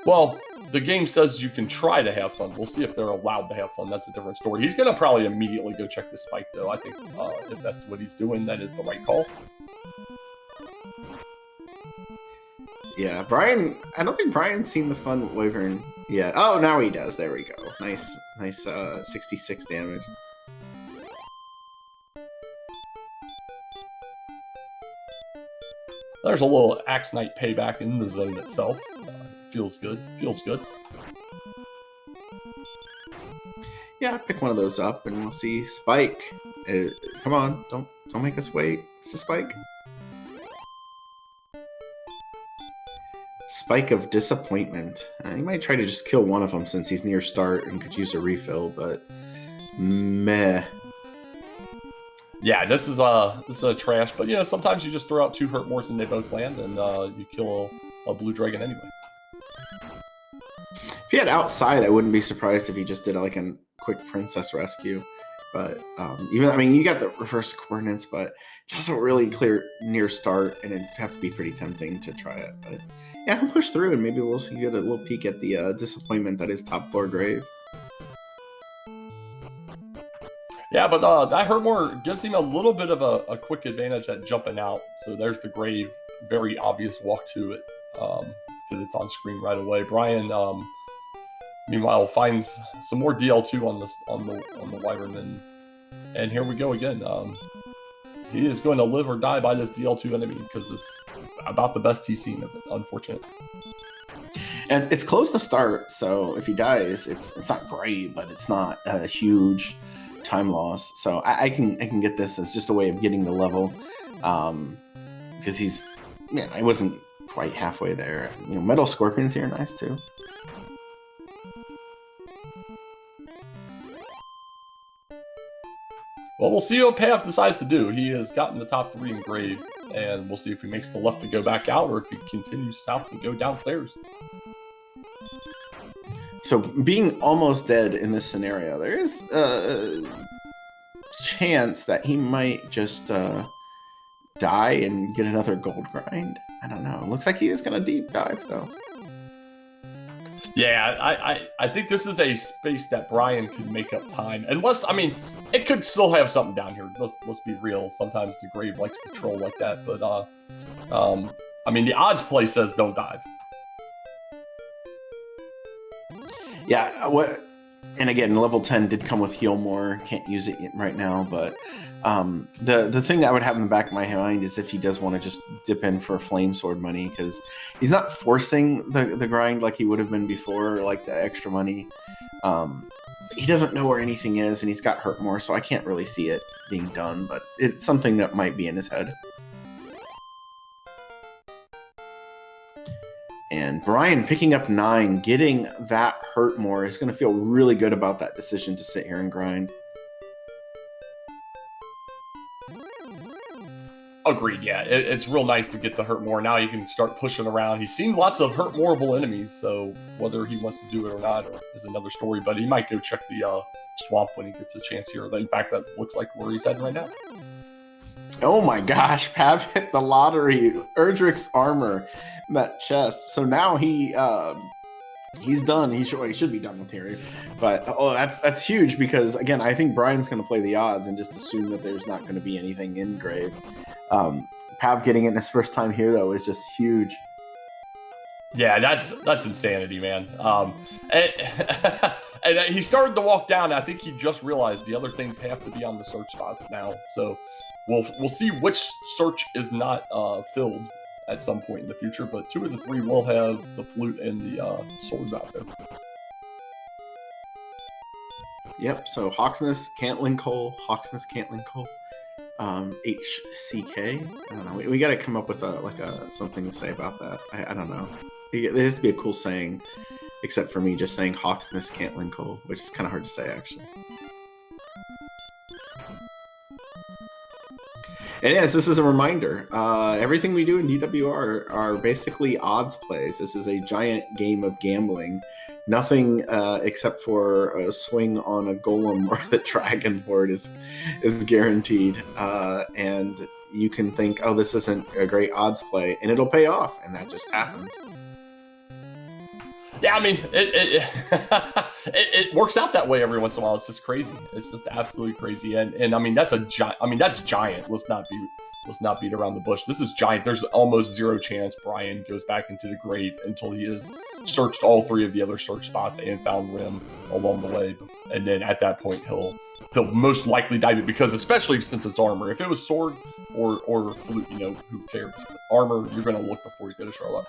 Well, the game says you can try to have fun. We'll see if they're allowed to have fun. That's a different story. He's going to probably immediately go check the spike, though. I think if that's what he's doing, that is the right call. Yeah, Brian, I don't think Brian's seen the fun Wyvern yet. Oh, now he does. There we go. Nice 66 damage. There's a little Axe Knight payback in the zone itself. Feels good. Feels good. Yeah, pick one of those up, and we'll see Spike. Come on, don't make us wait. It's a Spike. Spike of Disappointment. He might try to just kill one of them since he's near start and could use a refill, but meh. Yeah, this is a trash, but you know, sometimes you just throw out 2 hurt mores and they both land, and you kill a blue dragon anyway. If he had outside, I wouldn't be surprised if he just did like a quick princess rescue. But even, I mean, you got the reverse coordinates, but it's also really clear near start, and it'd have to be pretty tempting to try it. But yeah, he'll push through, and maybe we'll see get a little peek at the disappointment that is top floor grave. Yeah, but that Hurtmore gives him a little bit of a quick advantage at jumping out. So there's the grave, very obvious walk to it, because it's on screen right away. Brian, meanwhile, finds some more DL2 on the Wyvern, and here we go again. He is going to live or die by this DL2 enemy because it's about the best he's seen of it. Unfortunate. And it's close to start, so if he dies, it's not great, but it's not a huge time loss. So I can get this as just a way of getting the level, because I wasn't quite halfway there. You know, Metal Scorpions here, nice too. Well, we'll see what Payoff decides to do. He has gotten the top 3 in grave, and we'll see if he makes the left to go back out or if he continues south to go downstairs. So being almost dead in this scenario, there is a chance that he might just die and get another gold grind. I don't know. Looks like he is going to deep dive, though. Yeah, I think this is a space that Brian could make up time. Unless, I mean, it could still have something down here. Let's be real. Sometimes the grave likes to troll like that. But, I mean, the odds play says don't dive. Yeah, and again, level 10 did come with heal more. Can't use it right now, but the thing that I would have in the back of my mind is if he does want to just dip in for flame sword money, because he's not forcing the grind like he would have been before, like the extra money. He doesn't know where anything is, and he's got hurt more, so I can't really see it being done, but it's something that might be in his head. And Brian picking up 9, getting that hurt more, is going to feel really good about that decision to sit here and grind. Agreed, yeah. It's real nice to get the hurt more. Now you can start pushing around. He's seen lots of hurt moreable enemies, so whether he wants to do it or not is another story. But he might go check the swamp when he gets a chance here. In fact, that looks like where he's heading right now. Oh my gosh, Pav hit the lottery. Erdrick's armor in that chest. So now he's done. He should be done with here. But that's huge, because again, I think Brian's going to play the odds and just assume that there's not going to be anything in grave. Pav getting it in his first time here, though, is just huge. Yeah, that's insanity, man. And he started to walk down. I think he just realized the other things have to be on the search spots now. So we'll see which search is not filled at some point in the future. But 2 of the 3 will have the flute and the sword out there. Yep. So Hawksness, Cantling Coal, Hawksness, Cantling Coal. HCK. I don't know. We got to come up with something to say about that. I don't know. It has to be a cool saying, except for me just saying Hawksness, Cantling Coal, which is kind of hard to say, actually. And yes, this is a reminder. Everything we do in DWR are basically odds plays. This is a giant game of gambling. Nothing except for a swing on a golem or the dragon board is guaranteed. And you can think, oh, this isn't a great odds play, and it'll pay off, and that just happens. Yeah, I mean, it works out that way every once in a while. It's just crazy. It's just absolutely crazy. And I mean, that's giant. Let's not beat around the bush. This is giant. There's almost zero chance Brian goes back into the grave until he has searched all 3 of the other search spots and found Rim along the way. And then at that point, he'll most likely dive it, because especially since it's armor. If it was sword or flute, you know, who cares? But armor, you're going to look before you go to Charlotte.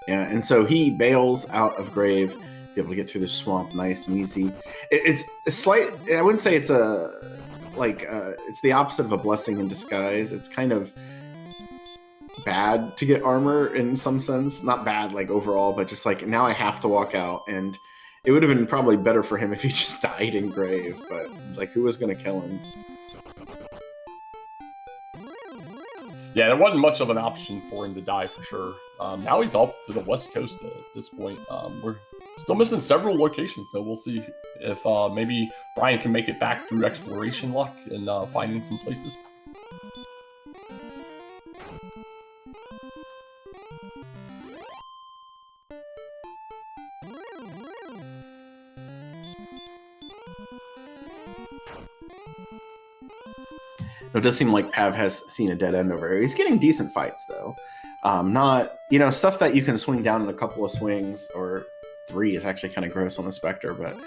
Yeah, and so he bails out of Grave, be able to get through the swamp nice and easy. It's a slight. I wouldn't say it's it's the opposite of a blessing in disguise. It's kind of bad to get armor in some sense. Not bad like overall, but just like now I have to walk out, and it would have been probably better for him if he just died in Grave. But like, who was going to kill him? Yeah, there wasn't much of an option for him to die for sure. Now he's off to the west coast at this point. We're still missing several locations, though. We'll see if maybe Brian can make it back through exploration luck and finding some places. It does seem like Pav has seen a dead end over here. He's getting decent fights, though. Not, stuff that you can swing down in a couple of swings, or 3 is actually kind of gross on the Spectre, but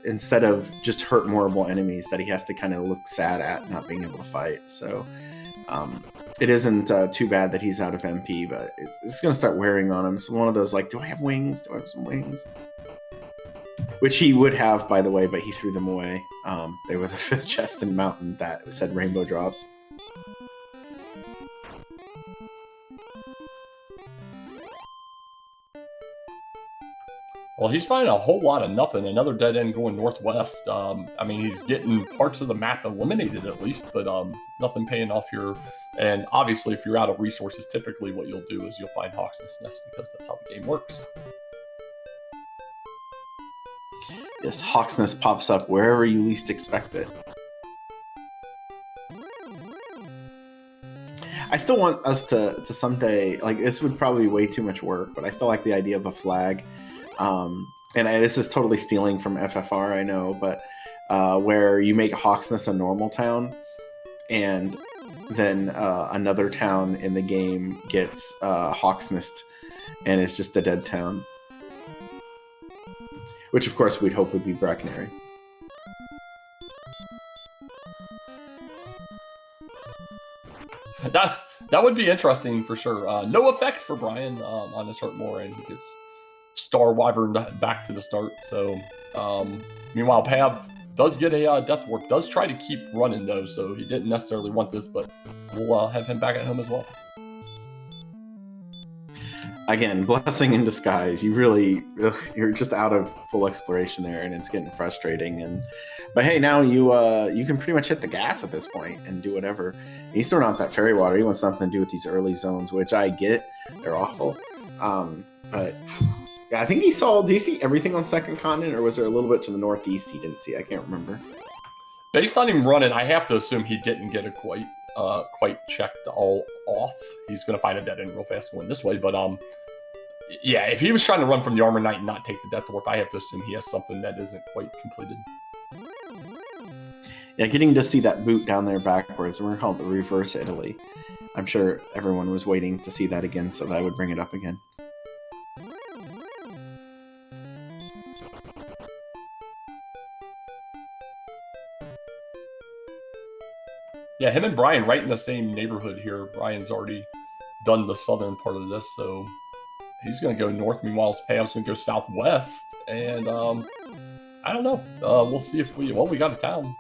instead of just hurt mortal enemies that he has to kind of look sad at not being able to fight. So it isn't too bad that he's out of MP, but it's going to start wearing on him. So one of those, like, do I have wings? Do I have some wings? Which he would have, by the way, but he threw them away. They were the 5th chest in Mountain that said Rainbow Drop. Well, he's finding a whole lot of nothing. Another dead end going northwest. I mean, he's getting parts of the map eliminated at least, but nothing paying off here. And obviously, if you're out of resources, typically what you'll do is you'll find Hawksnest Nest, because that's how the game works. Yes, Hawksnest pops up wherever you least expect it. I still want us to someday, like, this would probably be way too much work, but I still like the idea of a flag. This is totally stealing from FFR, I know, but where you make Hawksnest a normal town, and then another town in the game gets Hawksnest, and it's just a dead town. Which, of course, we'd hope would be Brackenary. That would be interesting for sure. No effect for Brian on his Hurt More, and he gets Star Wyvern back to the start. So, meanwhile, Pav does get a Death Warp. Does try to keep running, though, so he didn't necessarily want this, but we'll have him back at home as well. Again, blessing in disguise. You really, you're just out of full exploration there, and it's getting frustrating. But hey, now you can pretty much hit the gas at this point and do whatever. He's throwing out that fairy water. He wants nothing to do with these early zones, which I get. They're awful. But yeah, I think he saw. Did he see everything on Second Continent, or was there a little bit to the northeast he didn't see? I can't remember. Based on him running, I have to assume he didn't get it quite checked all off. He's going to find a dead end real fast going this way, but yeah, if he was trying to run from the Armor Knight and not take the Death Warp, I have to assume he has something that isn't quite completed. Yeah, getting to see that boot down there backwards, we're calling it the reverse Italy. I'm sure everyone was waiting to see that again, so that I would bring it up again. Yeah, him and Brian right in the same neighborhood here. Brian's already done the southern part of this, so he's going to go north. Meanwhile, Pav's going to go southwest, and I don't know. We'll see if we got a town.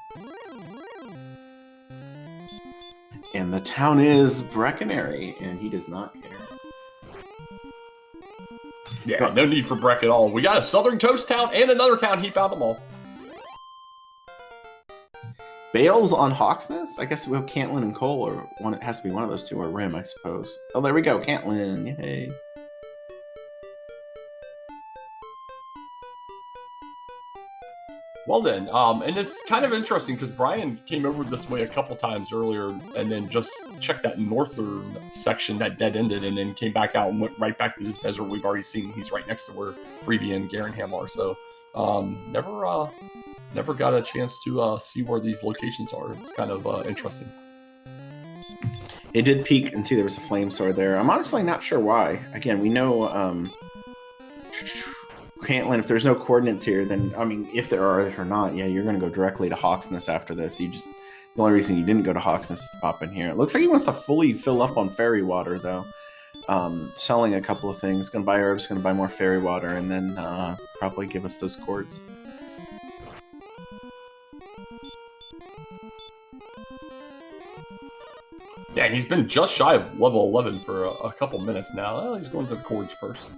And the town is Brackenary, and he does not care. Yeah, no need for Breck at all. We got a southern coast town and another town. He found them all. Bales on Hawksnest? I guess we have Cantlin and Cole, or one. It has to be one of those two, or Rim, I suppose. Oh, there we go, Cantlin. Yay. Well then, and it's kind of interesting because Brian came over this way a couple times earlier and then just checked that northern section that dead-ended and then came back out and went right back to this desert we've already seen. He's right next to where Freebie and Garenham are, so never got a chance to see where these locations are. It's kind of interesting. It did peek and see there was a flame sword there. I'm honestly not sure why. Again, we know Cantlin, if there's no coordinates here, then, I mean, if there are or not, yeah, you're going to go directly to Hawksnest after this. The only reason you didn't go to Hawksnest is to pop in here. It looks like he wants to fully fill up on fairy water, though. selling a couple of things. Going to buy herbs, going to buy more fairy water, and then probably give us those cords. Yeah, he's been just shy of level 11 for a couple minutes now. Well, he's going to the cords first.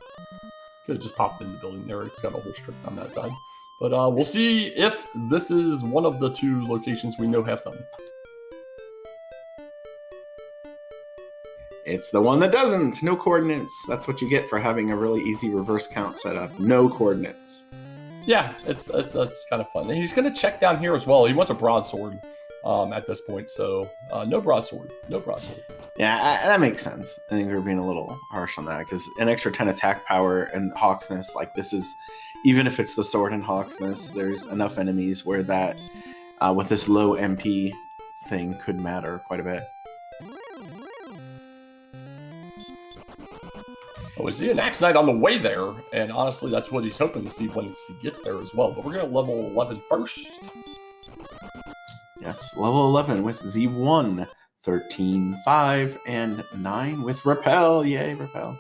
Could have just popped in the building there. It's got a whole strip on that side. But we'll see if this is one of the 2 locations we know have some. It's the one that doesn't. No coordinates. That's what you get for having a really easy reverse count setup. No coordinates. Yeah, it's kind of fun. And he's going to check down here as well. He wants a broadsword at this point, so no broadsword. No broadsword. Yeah, that makes sense. I think we're being a little harsh on that because an extra 10 attack power and Hawksness, like this is, even if it's the sword and Hawksness, there's enough enemies where that, with this low MP thing, could matter quite a bit. Oh, is he an Axe Knight on the way there? And honestly, that's what he's hoping to see when he gets there as well. But we're going to level 11 first. Yes, level 11 with the 1, 13, 5, and 9 with Repel. Yay, Repel.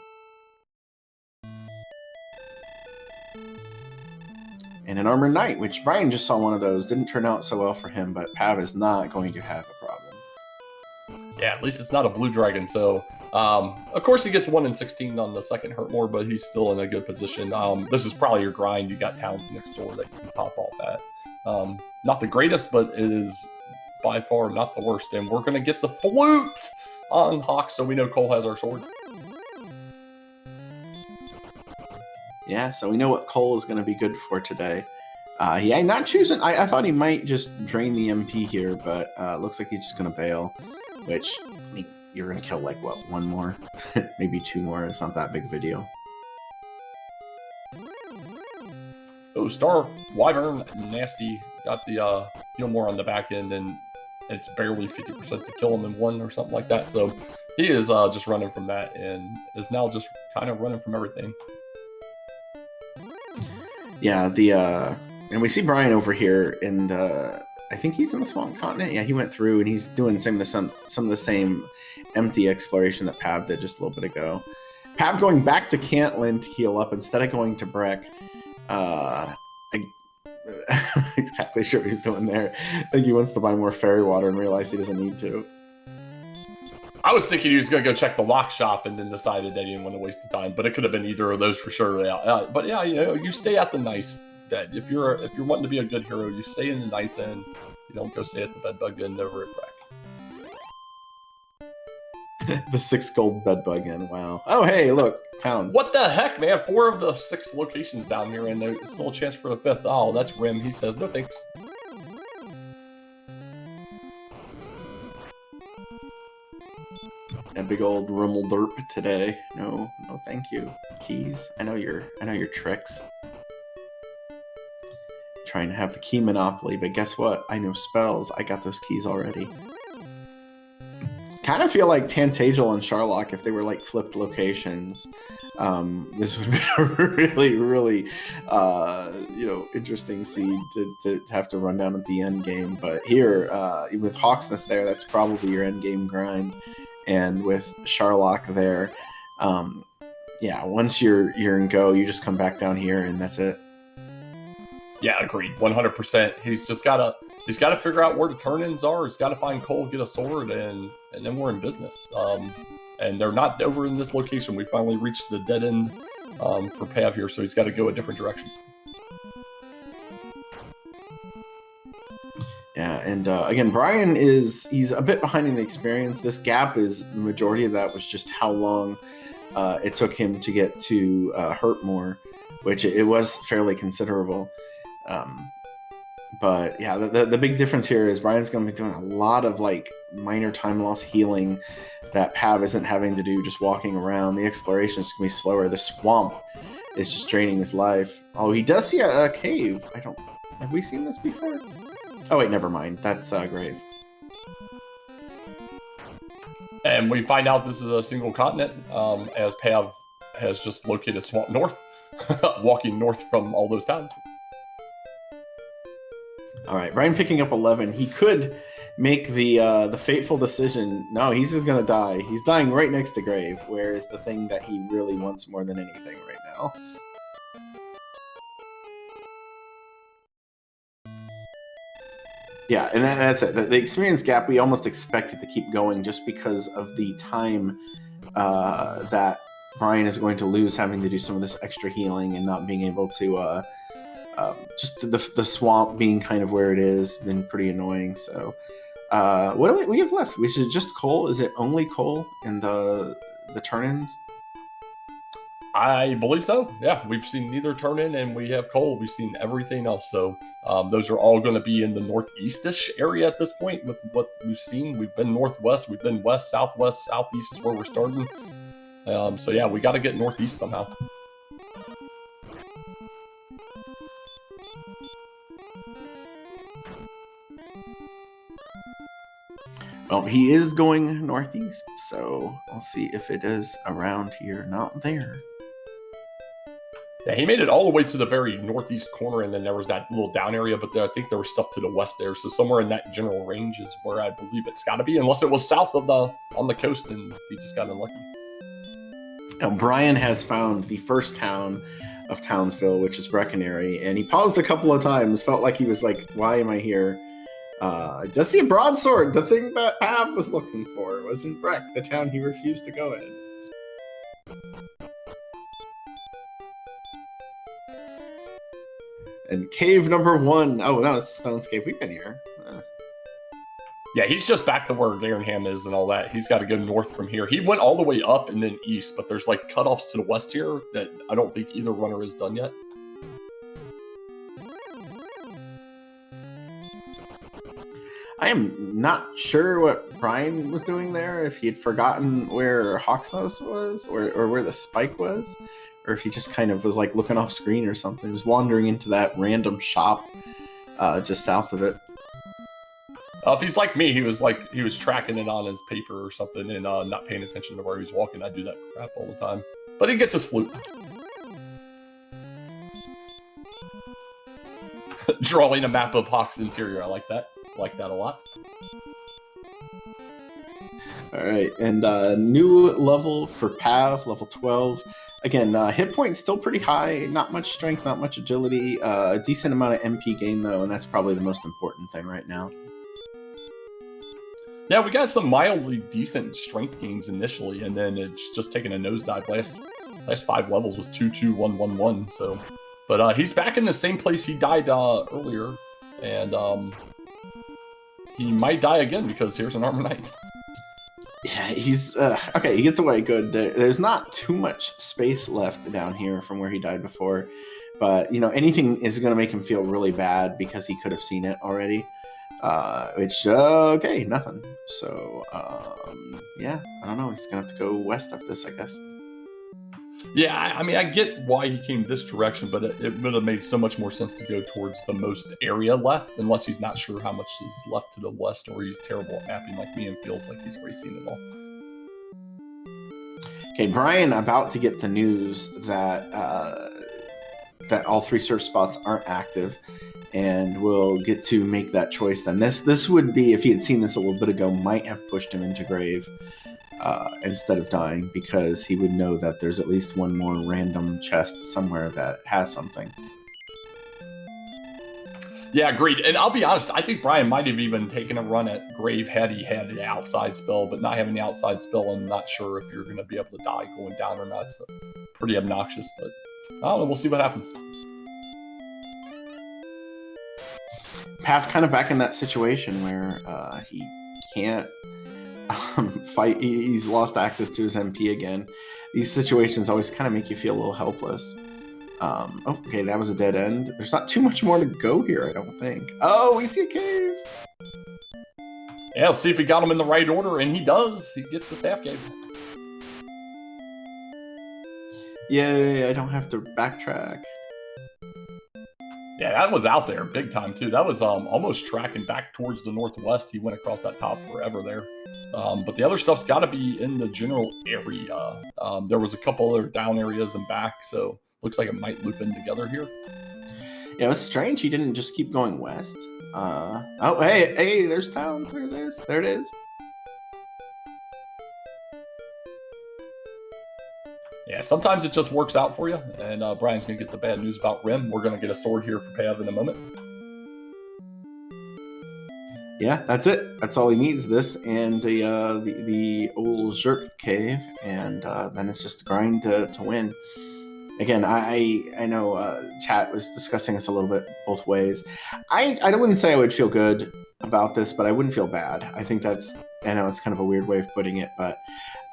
And an Armored Knight, which Brian just saw one of those. Didn't turn out so well for him, but Pav is not going to have a problem. Yeah, at least it's not a blue dragon, so... of course, he gets 1 in 16 on the second hurt more, but he's still in a good position. This is probably your grind. You got towns next door that you can top off at. Not the greatest, but it is by far not the worst. And we're going to get the flute on Hawk, so we know Cole has our sword. Yeah, so we know what Cole is going to be good for today. Yeah, not choosing... I thought he might just drain the MP here, but looks like he's just going to bail, which... I mean, you're going to kill, like, what, 1 more? Maybe 2 more. It's not that big of a deal. Oh, Star Wyvern, nasty. Got the heal more on the back end, and it's barely 50% to kill him in 1 or something like that. So he is just running from that and is now just kind of running from everything. Yeah, and we see Brian over here in the... I think he's in the Swamp Continent. Yeah, he went through and he's doing some of the same empty exploration that Pav did just a little bit ago. Pav going back to Cantland to heal up instead of going to Breck. I'm not exactly sure what he's doing there. I think he wants to buy more fairy water and realized he doesn't need to. I was thinking he was going to go check the lock shop and then decided that he didn't want to waste the time, but it could have been either of those for sure. Yeah. But yeah, you stay at the nice bed. If you're wanting to be a good hero, you stay in the nice end. You don't go stay at the bedbug end over at Breck. The 6 gold bedbug inn. Wow. Oh, hey, look, town. What the heck, man? 4 of the 6 locations down here, and there's still a chance for the 5th. Oh, that's Rim. He says no thanks. A big old Rimmel derp today. No, thank you. Keys. I know your tricks. Trying to have the key monopoly, but guess what? I know spells. I got those keys already. Kind of feel like Tantagel and Sharlock, if they were like flipped locations, this would be a really interesting seed to have to run down at the end game. But here, with Hawksness there, that's probably your end game grind, and with Sharlock there, yeah, once you're in go, you just come back down here and that's it. Yeah, agreed, 100%. He's got to figure out where the turn-ins are. He's got to find Cole, get a sword, and then we're in business. And they're not over in this location. We finally reached the dead end for Pav here, so he's got to go a different direction. Yeah, and again, Brian he's a bit behind in the experience. This gap is, the majority of that was just how long it took him to get to Hurtmore, which it was fairly considerable. But yeah, the big difference here is Brian's going to be doing a lot of like minor time loss healing that Pav isn't having to do just walking around. The exploration is going to be slower. The swamp is just draining his life. Oh, he does see a cave. Have we seen this before? Oh wait, never mind. That's Grave. And we find out this is a single continent, as Pav has just located Swamp North, walking north from all those towns. All right, Brian picking up 11. He could make the fateful decision. No, he's just gonna die. He's dying right next to Grave, where is the thing that he really wants more than anything right now. Yeah, and that's it. The experience gap, we almost expect it to keep going just because of the time that Brian is going to lose having to do some of this extra healing and not being able to just the swamp being kind of where it is been pretty annoying. So what do we have left? We should just Cole. Is it only Cole in the turn-ins? I believe so. Yeah, we've seen neither turn-in, and we have Cole. We've seen everything else. So those are all going to be in the northeast-ish area at this point with what we've seen. We've been northwest, we've been west, southwest, southeast is where we're starting. So yeah, we got to get northeast somehow. Well, he is going northeast, so I'll see if it is around here. Not there. Yeah, he made it all the way to the very northeast corner, and then there was that little down area, but I think there was stuff to the west there. So somewhere in that general range is where I believe it's got to be, unless it was south of on the coast, and he just got unlucky. Now, Brian has found the first town of Townsville, which is Breckenary, and he paused a couple of times, felt like he was like, why am I here? Does see a broadsword, the thing that Pav was looking for, was in Breck, the town he refused to go in. And cave number 1. Oh, that was Stone's Cave. We've been here. Yeah, he's just back to where Garenham is and all that. He's got to go north from here. He went all the way up and then east, but there's like cutoffs to the west here that I don't think either runner is done yet. I am not sure what Brian was doing there, if he had forgotten where Hawksnose was, or where the spike was, or if he just kind of was like looking off screen or something. He was wandering into that random shop just south of it. If he's like me, he was tracking it on his paper or something and not paying attention to where he was walking. I do that crap all the time. But he gets his flute. Drawing a map of Hawk's interior. I like that. I like that a lot. All right, and new level for Pav, level 12. Again, hit points still pretty high. Not much strength, not much agility. A decent amount of MP gain, though, and that's probably the most important thing right now. Yeah, we got some mildly decent strength gains initially, and then it's just taking a nosedive. Last 5 levels was 2, 2, 1, 1, 1. So, but he's back in the same place he died earlier, and he might die again because here's an Armor Knight. Yeah, he's okay. He gets away good. There's not too much space left down here from where he died before, but you know, anything is going to make him feel really bad because he could have seen it already. Which okay, nothing. So yeah, I don't know. He's gonna have to go west of this, I guess. Yeah, I mean, I get why he came this direction, but it would have made so much more sense to go towards the most area left, unless he's not sure how much is left to the west, or he's terrible at mapping like me and feels like he's already seen it all. Okay, Brian about to get the news that that all 3 search spots aren't active, and we'll get to make that choice then. This would be, if he had seen this a little bit ago, might have pushed him into grave instead of dying, because he would know that there's at least one more random chest somewhere that has something. Yeah, agreed. And I'll be honest, I think Brian might have even taken a run at grave had he had the outside spell, but not having the outside spell, I'm not sure if you're going to be able to die going down or not. It's pretty obnoxious, but I don't know. We'll see what happens. Pav kind of back in that situation where he can't fight. He's lost access to his MP again. These situations always kind of make you feel a little helpless. Okay, that was a dead end. There's not too much more to go here, I don't think. Oh, we see a cave! Yeah, let's see if he got him in the right order, and he does. He gets the staff cave. Yay, I don't have to backtrack. Yeah, that was out there big time, too. That was almost tracking back towards the northwest. He went across that top forever there. But the other stuff's got to be in the general area. There was a couple other down areas and back, so looks like it might loop in together here. Yeah, it was strange he didn't just keep going west. Oh, hey, there's town. There it is. Yeah, sometimes it just works out for you, and Brian's going to get the bad news about Rim. We're going to get a sword here for Pav in a moment. Yeah, that's it. That's all he needs. This and the old Zerk cave, and then it's just a grind to win. Again, I know chat was discussing this a little bit both ways. I wouldn't say I would feel good about this, but I wouldn't feel bad. I think I know it's kind of a weird way of putting it, but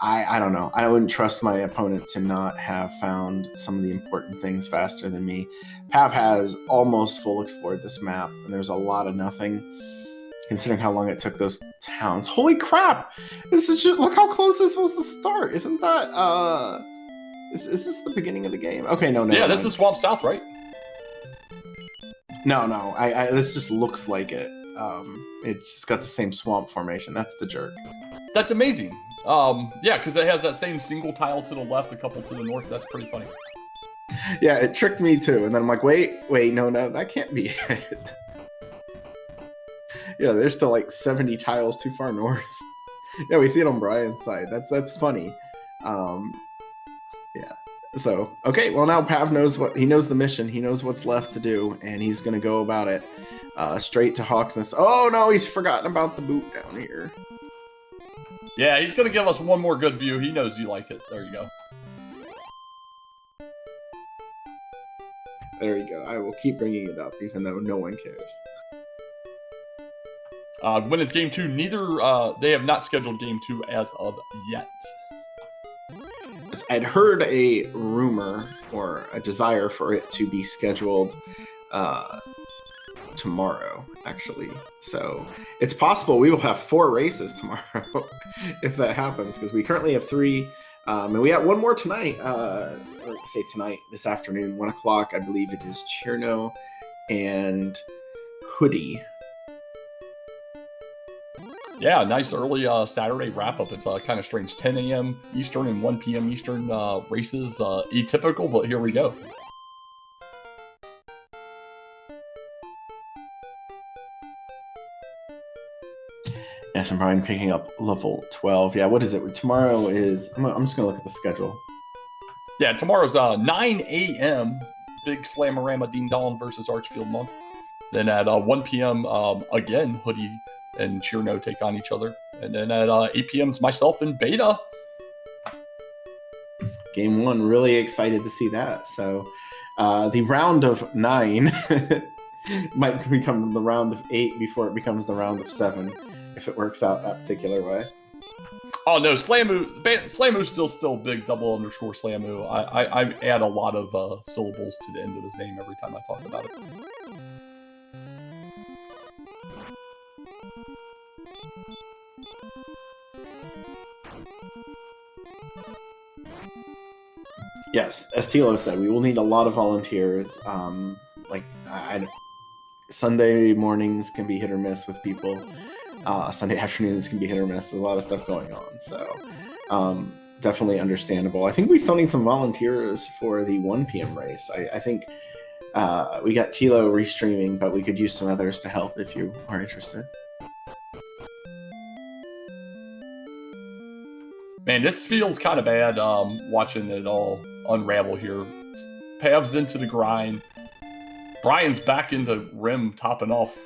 I don't know. I wouldn't trust my opponent to not have found some of the important things faster than me. Pav has almost full explored this map, and there's a lot of nothing, considering how long it took those towns. Holy crap! This is just, look how close this was to start. Isn't that is this the beginning of the game? Okay, no. Yeah, this is Swamp South, right? No. I this just looks like it. It's just got the same swamp formation. That's the jerk. That's amazing. Yeah, because it has that same single tile to the left, a couple to the north. That's pretty funny. Yeah, it tricked me too. And then I'm like, wait, no, that can't be it. Yeah, there's still like 70 tiles too far north. Yeah, we see it on Brian's side. That's funny. Yeah. So, okay, well now Pav knows he knows the mission. He knows what's left to do, and he's gonna go about it straight to Hawksness. Oh no, he's forgotten about the boot down here. Yeah, he's gonna give us one more good view. He knows you like it. There you go. There you go. I will keep bringing it up, even though no one cares. When it's game 2, they have not scheduled game 2 as of yet. I'd heard a rumor or a desire for it to be scheduled tomorrow, actually. So it's possible we will have 4 races tomorrow if that happens, because we currently have 3. And we have one more tonight, or say tonight, this afternoon, 1 o'clock, I believe it is Cherno and Hoodie. Yeah, nice early Saturday wrap-up. It's kind of strange. 10 a.m. Eastern and 1 p.m. Eastern races. Atypical, but here we go. Yes, I'm Brian picking up level 12. Yeah, what is it? Tomorrow is... I'm just going to look at the schedule. Yeah, tomorrow's 9 a.m. Big Slamorama Ding Dong versus Archfield Monk. Then at 1 p.m., again, Hoodie and Cherno take on each other. And then at 8 p.m. it's myself and Beta. Game 1, really excited to see that. So the round of 9 might become the round of 8 before it becomes the round of 7, if it works out that particular way. Oh no, Slamu still big double underscore Slamu. I add a lot of syllables to the end of his name every time I talk about it. Yes, as Tilo said, we will need a lot of volunteers. Sunday mornings can be hit or miss with people. Sunday afternoons can be hit or miss. There's a lot of stuff going on, so definitely understandable. I think we still need some volunteers for the 1 p.m. race. I think we got Tilo restreaming, but we could use some others to help if you are interested. Man, this feels kind of bad watching it all unravel here. Pav's into the grind. Brian's back into Rim topping off,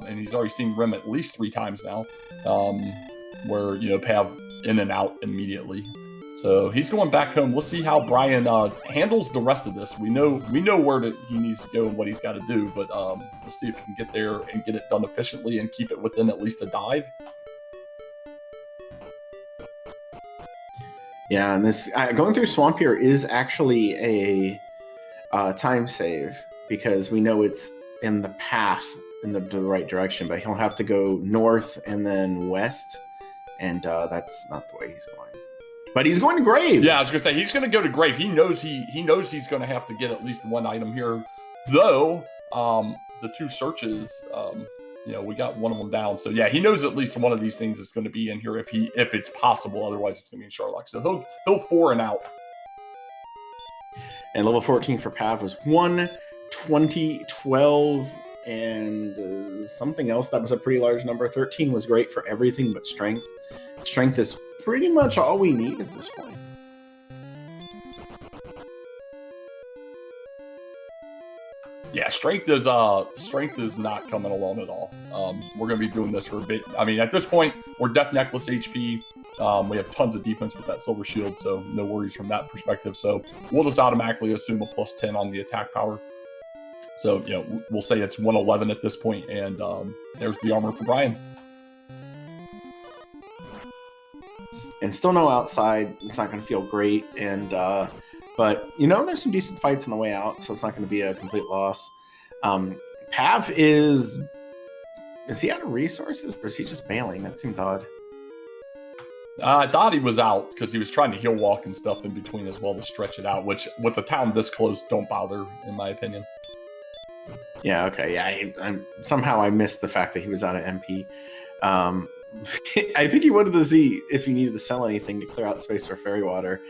and he's already seen Rim at least 3 times now, where, Pav in and out immediately. So he's going back home. Let's see how Brian handles the rest of this. We know where he needs to go and what he's got to do, but let's see if he can get there and get it done efficiently and keep it within at least a dive. Yeah, and this going through Swamp here is actually a time save, because we know it's in the path in the right direction, but he'll have to go north and then west, and that's not the way he's going. But he's going to Grave. Yeah, I was gonna say he's gonna go to Grave. He knows he's gonna have to get at least 1 item here, though. The 2 searches, we got one of them down. So yeah, he knows at least one of these things is going to be in here if it's possible. Otherwise, it's going to be in Sharlock. So he'll 4 and out. And level 14 for Pav was 1, 20, 12, and something else that was a pretty large number. 13 was great for everything but strength. Strength is pretty much all we need at this point. Yeah, strength is not coming along at all. We're going to be doing this for a bit. I mean, at this point, we're Death Necklace HP. We have tons of defense with that Silver Shield, so no worries from that perspective. So we'll just automatically assume a plus 10 on the attack power. So, you know, we'll say it's 111 at this point, and there's the armor for Brian. And still no outside. It's not going to feel great, and but you know, there's some decent fights on the way out, so it's not going to be a complete loss. Pav is he out of resources, or is he just bailing? That seemed odd. I thought he was out because he was trying to heal walk and stuff in between as well to stretch it out, which with the town this close, don't bother, in my opinion. Yeah, okay. Yeah, I'm somehow I missed the fact that he was out of MP. I think he wanted to see if he needed to sell anything to clear out space for fairy water,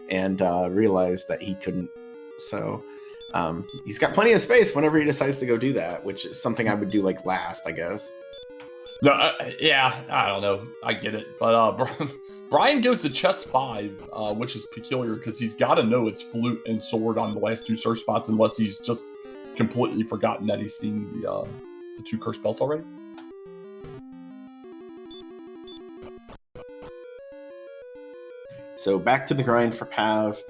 and realized that he couldn't. So he's got plenty of space whenever he decides to go do that, which is something I would do like last, I guess. No, yeah, I don't know. I get it. But Brian goes to chest 5, which is peculiar because he's got to know it's flute and sword on the last 2 search spots, unless he's just completely forgotten that he's seen the 2 curse belts already. So back to the grind for Pav.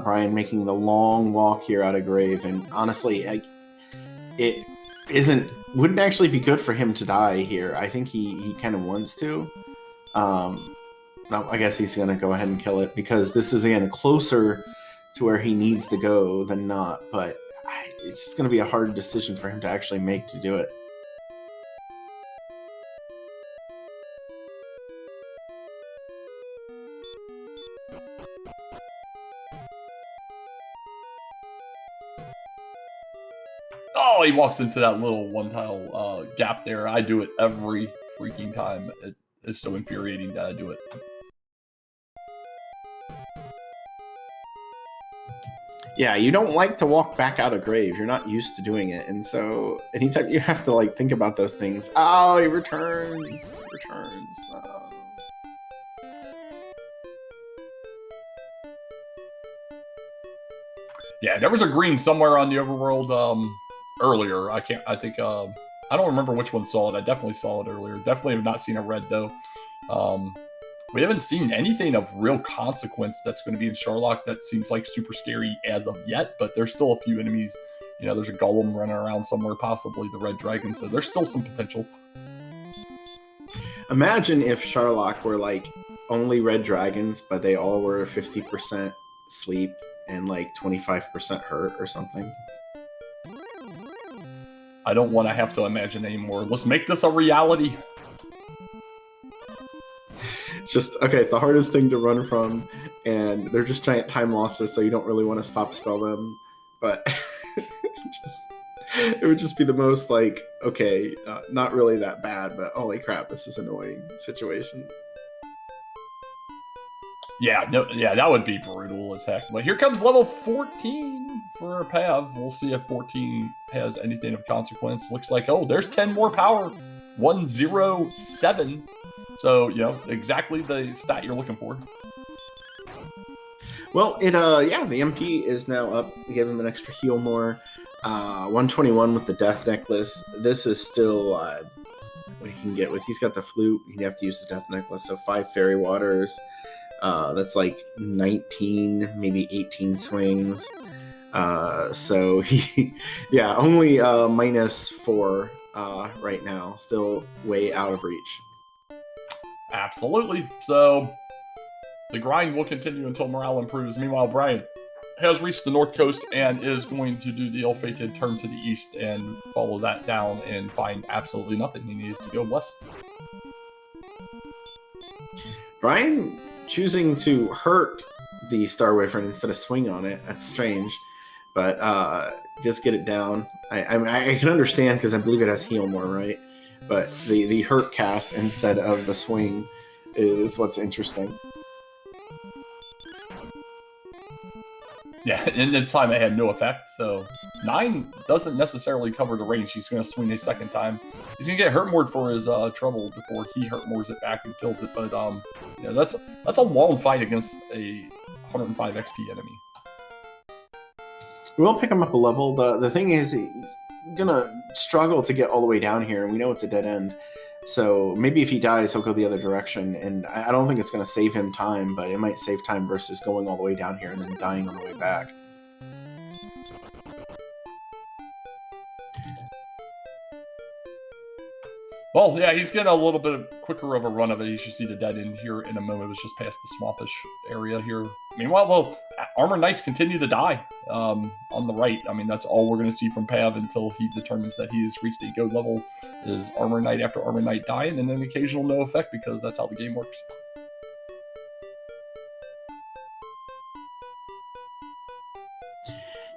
Brian making the long walk here out of Grave, and honestly, it wouldn't actually be good for him to die here. I think he kind of wants to. I guess he's going to go ahead and kill it because this is, again, closer to where he needs to go than not. But it's just going to be a hard decision for him to actually make to do it. Oh, he walks into that little one-tile gap there. I do it every freaking time. It is so infuriating that I do it. Yeah, you don't like to walk back out of Grave. You're not used to doing it. And so anytime you have to like think about those things, oh, he returns. Oh. Yeah, there was a green somewhere on the overworld earlier. I don't remember which one saw it. I definitely saw it earlier. Definitely have not seen a red though. We haven't seen anything of real consequence that's going to be in Sherlock that seems like super scary as of yet, but there's still a few enemies. You know, there's a golem running around somewhere, possibly the red dragon, so there's still some potential. Imagine if Sherlock were like only red dragons, but they all were 50% sleep and like 25% hurt or something. I don't want to have to imagine anymore. Let's make this a reality. It's just, okay, it's the hardest thing to run from, and they're just giant time losses, so you don't really want to stop spell them, but it would just be the most like, okay, not really that bad, but holy crap, this is annoying situation. Yeah, no, yeah, that would be brutal as heck. But here comes level 14 for Pav. We'll see if 14 has anything of consequence. Looks like, oh, there's 10 more power. 107. So, you know, exactly the stat you're looking for. Well, the MP is now up. We gave him an extra heal more. 121 with the Death Necklace. This is still what he can get with. He's got the flute. He'd have to use the Death Necklace. So 5 Fairy Waters. That's like 19, maybe 18 swings. So he, yeah, only -4 right now. Still way out of reach. Absolutely. So the grind will continue until morale improves. Meanwhile, Brian has reached the north coast and is going to do the ill-fated turn to the east and follow that down and find absolutely nothing. He needs to go west. Brian choosing to hurt the Star Wyvern instead of swing on it. That's strange. But just get it down. I can understand because I believe it has heal more, right? But the hurt cast instead of the swing is what's interesting. Yeah, and this time it had no effect, so 9 doesn't necessarily cover the range. He's going to swing a second time. He's going to get Hurtmoored for his trouble before he Hurtmoors it back and kills it. But yeah, that's a long fight against a 105 XP enemy. We won't pick him up a level. The thing is, he's gonna struggle to get all the way down here, and we know it's a dead end. So maybe if he dies, he'll go the other direction. And I don't think it's gonna save him time, but it might save time versus going all the way down here and then dying on the way back. Well, yeah, he's getting a little bit quicker of a run of it. You should see the dead end here in a moment. It was just past the swampish area here. Meanwhile, though, Armor Knights continue to die on the right. I mean, that's all we're going to see from Pav until he determines that he has reached a go level, is Armor Knight after Armor Knight dying, and an occasional no effect, because that's how the game works.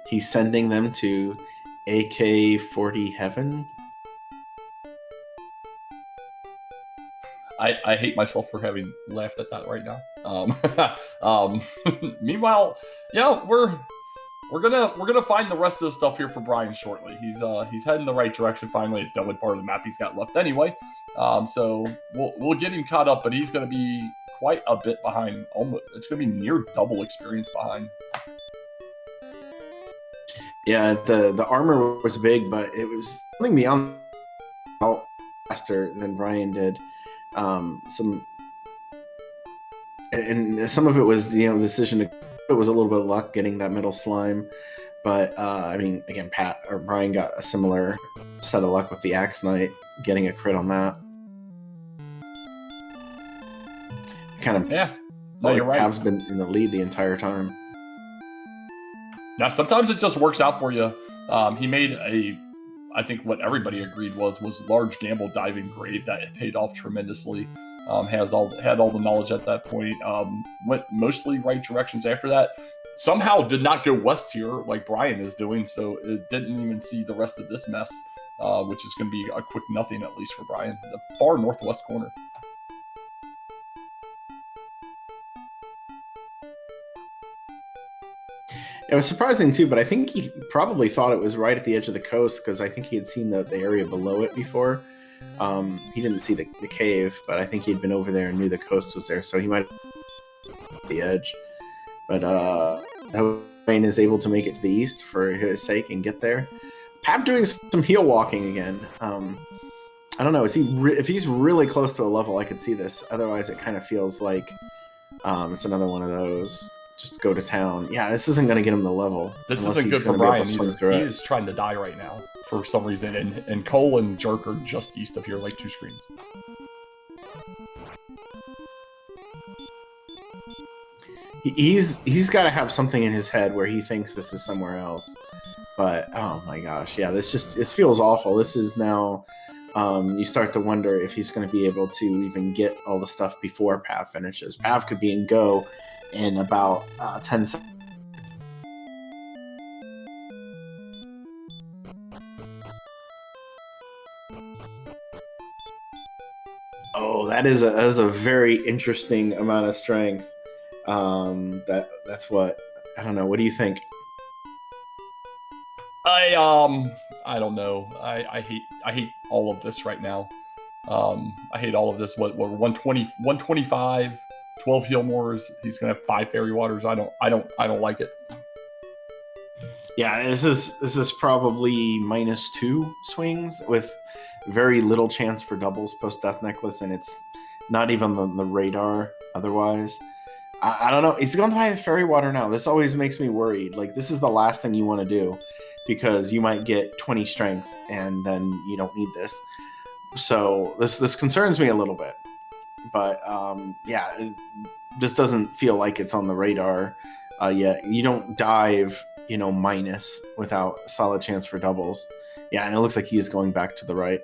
He's sending them to AK-40 heaven. I hate myself for having laughed at that right now. Meanwhile, yeah, we're gonna find the rest of the stuff here for Brian shortly. He's heading the right direction finally. It's the only part of the map he's got left anyway. So we'll get him caught up, but he's gonna be quite a bit behind. Almost, it's gonna be near double experience behind. Yeah, the armor was big, but it was something beyond out faster than Brian did. Some of it was the decision to. It was a little bit of luck getting that middle slime, but I mean, again, Brian got a similar set of luck with the Axe Knight, getting a crit on that. Kind of, yeah. No, you're right. Pav's been in the lead the entire time. Now, sometimes it just works out for you. He made I think what everybody agreed was large gamble diving grave that paid off tremendously. Had all the knowledge at that point. Went mostly right directions after that. Somehow did not go west here like Brian is doing, so it didn't even see the rest of this mess, which is going to be a quick nothing at least for Brian. The far northwest corner. It was surprising too, but I think he probably thought it was right at the edge of the coast because I think he had seen the area below it before. He didn't see the cave, but I think he'd been over there and knew the coast was there, so he might have the edge. But Wayne is able to make it to the east for his sake and get there. Pav doing some heel walking again. I don't know. If he's really close to a level, I could see this. Otherwise, it kind of feels like it's another one of those. Just go to town. Yeah, this isn't going to get him the level. This isn't good for Brian either. He is trying to die right now for some reason, and Cole and Jerk are just east of here, like 2 screens. He's got to have something in his head where he thinks this is somewhere else. But oh my gosh, yeah, this feels awful. This is now. You start to wonder if he's going to be able to even get all the stuff before Pav finishes. Pav could be in go in about 10 seconds. Oh, that is a very interesting amount of strength. That's what I don't know. What do you think? I don't know. I hate all of this right now. I hate all of this. What 120, 125. 12 heal mores. He's gonna have 5 fairy waters. I don't like it. Yeah, this is probably -2 swings with very little chance for doubles post death necklace, and it's not even on the radar otherwise. I don't know. He's going to buy a fairy water now. This always makes me worried. Like, this is the last thing you want to do because you might get 20 strength and then you don't need this. So this concerns me a little bit. But yeah, this doesn't feel like it's on the radar yet. You don't dive, minus without a solid chance for doubles. Yeah, and it looks like he is going back to the right.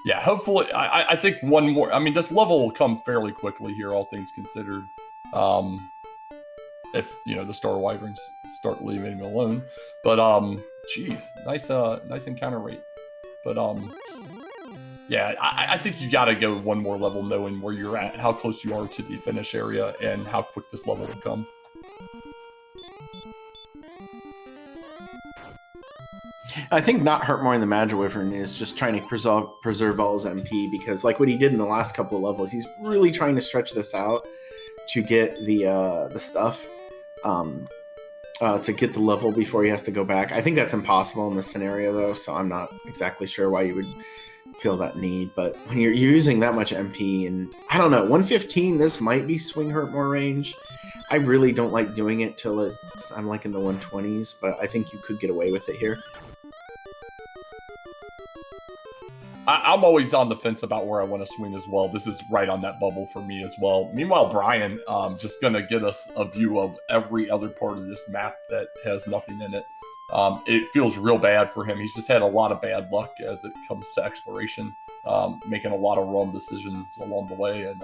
Yeah, hopefully, I think one more. I mean, this level will come fairly quickly here, all things considered. If the Star Wyverns start leaving him alone, but geez, nice encounter rate. But yeah, I think you got to go one more level, knowing where you're at, how close you are to the finish area, and how quick this level will come. I think not hurt more in the Magic Wyvern is just trying to preserve all his MP, because like what he did in the last couple of levels, he's really trying to stretch this out to get the stuff, to get the level before he has to go back. I think that's impossible in this scenario though, so I'm not exactly sure why you would feel that need. But when you're using that much MP, and I don't know, 115, this might be swing hurt more range. I really don't like doing it till I'm like in the 120s, but I think you could get away with it here. I'm always on the fence about where I want to swing as well. This is right on that bubble for me as well. Meanwhile, Brian, just going to get us a view of every other part of this map that has nothing in it. It feels real bad for him. He's just had a lot of bad luck as it comes to exploration, making a lot of wrong decisions along the way. And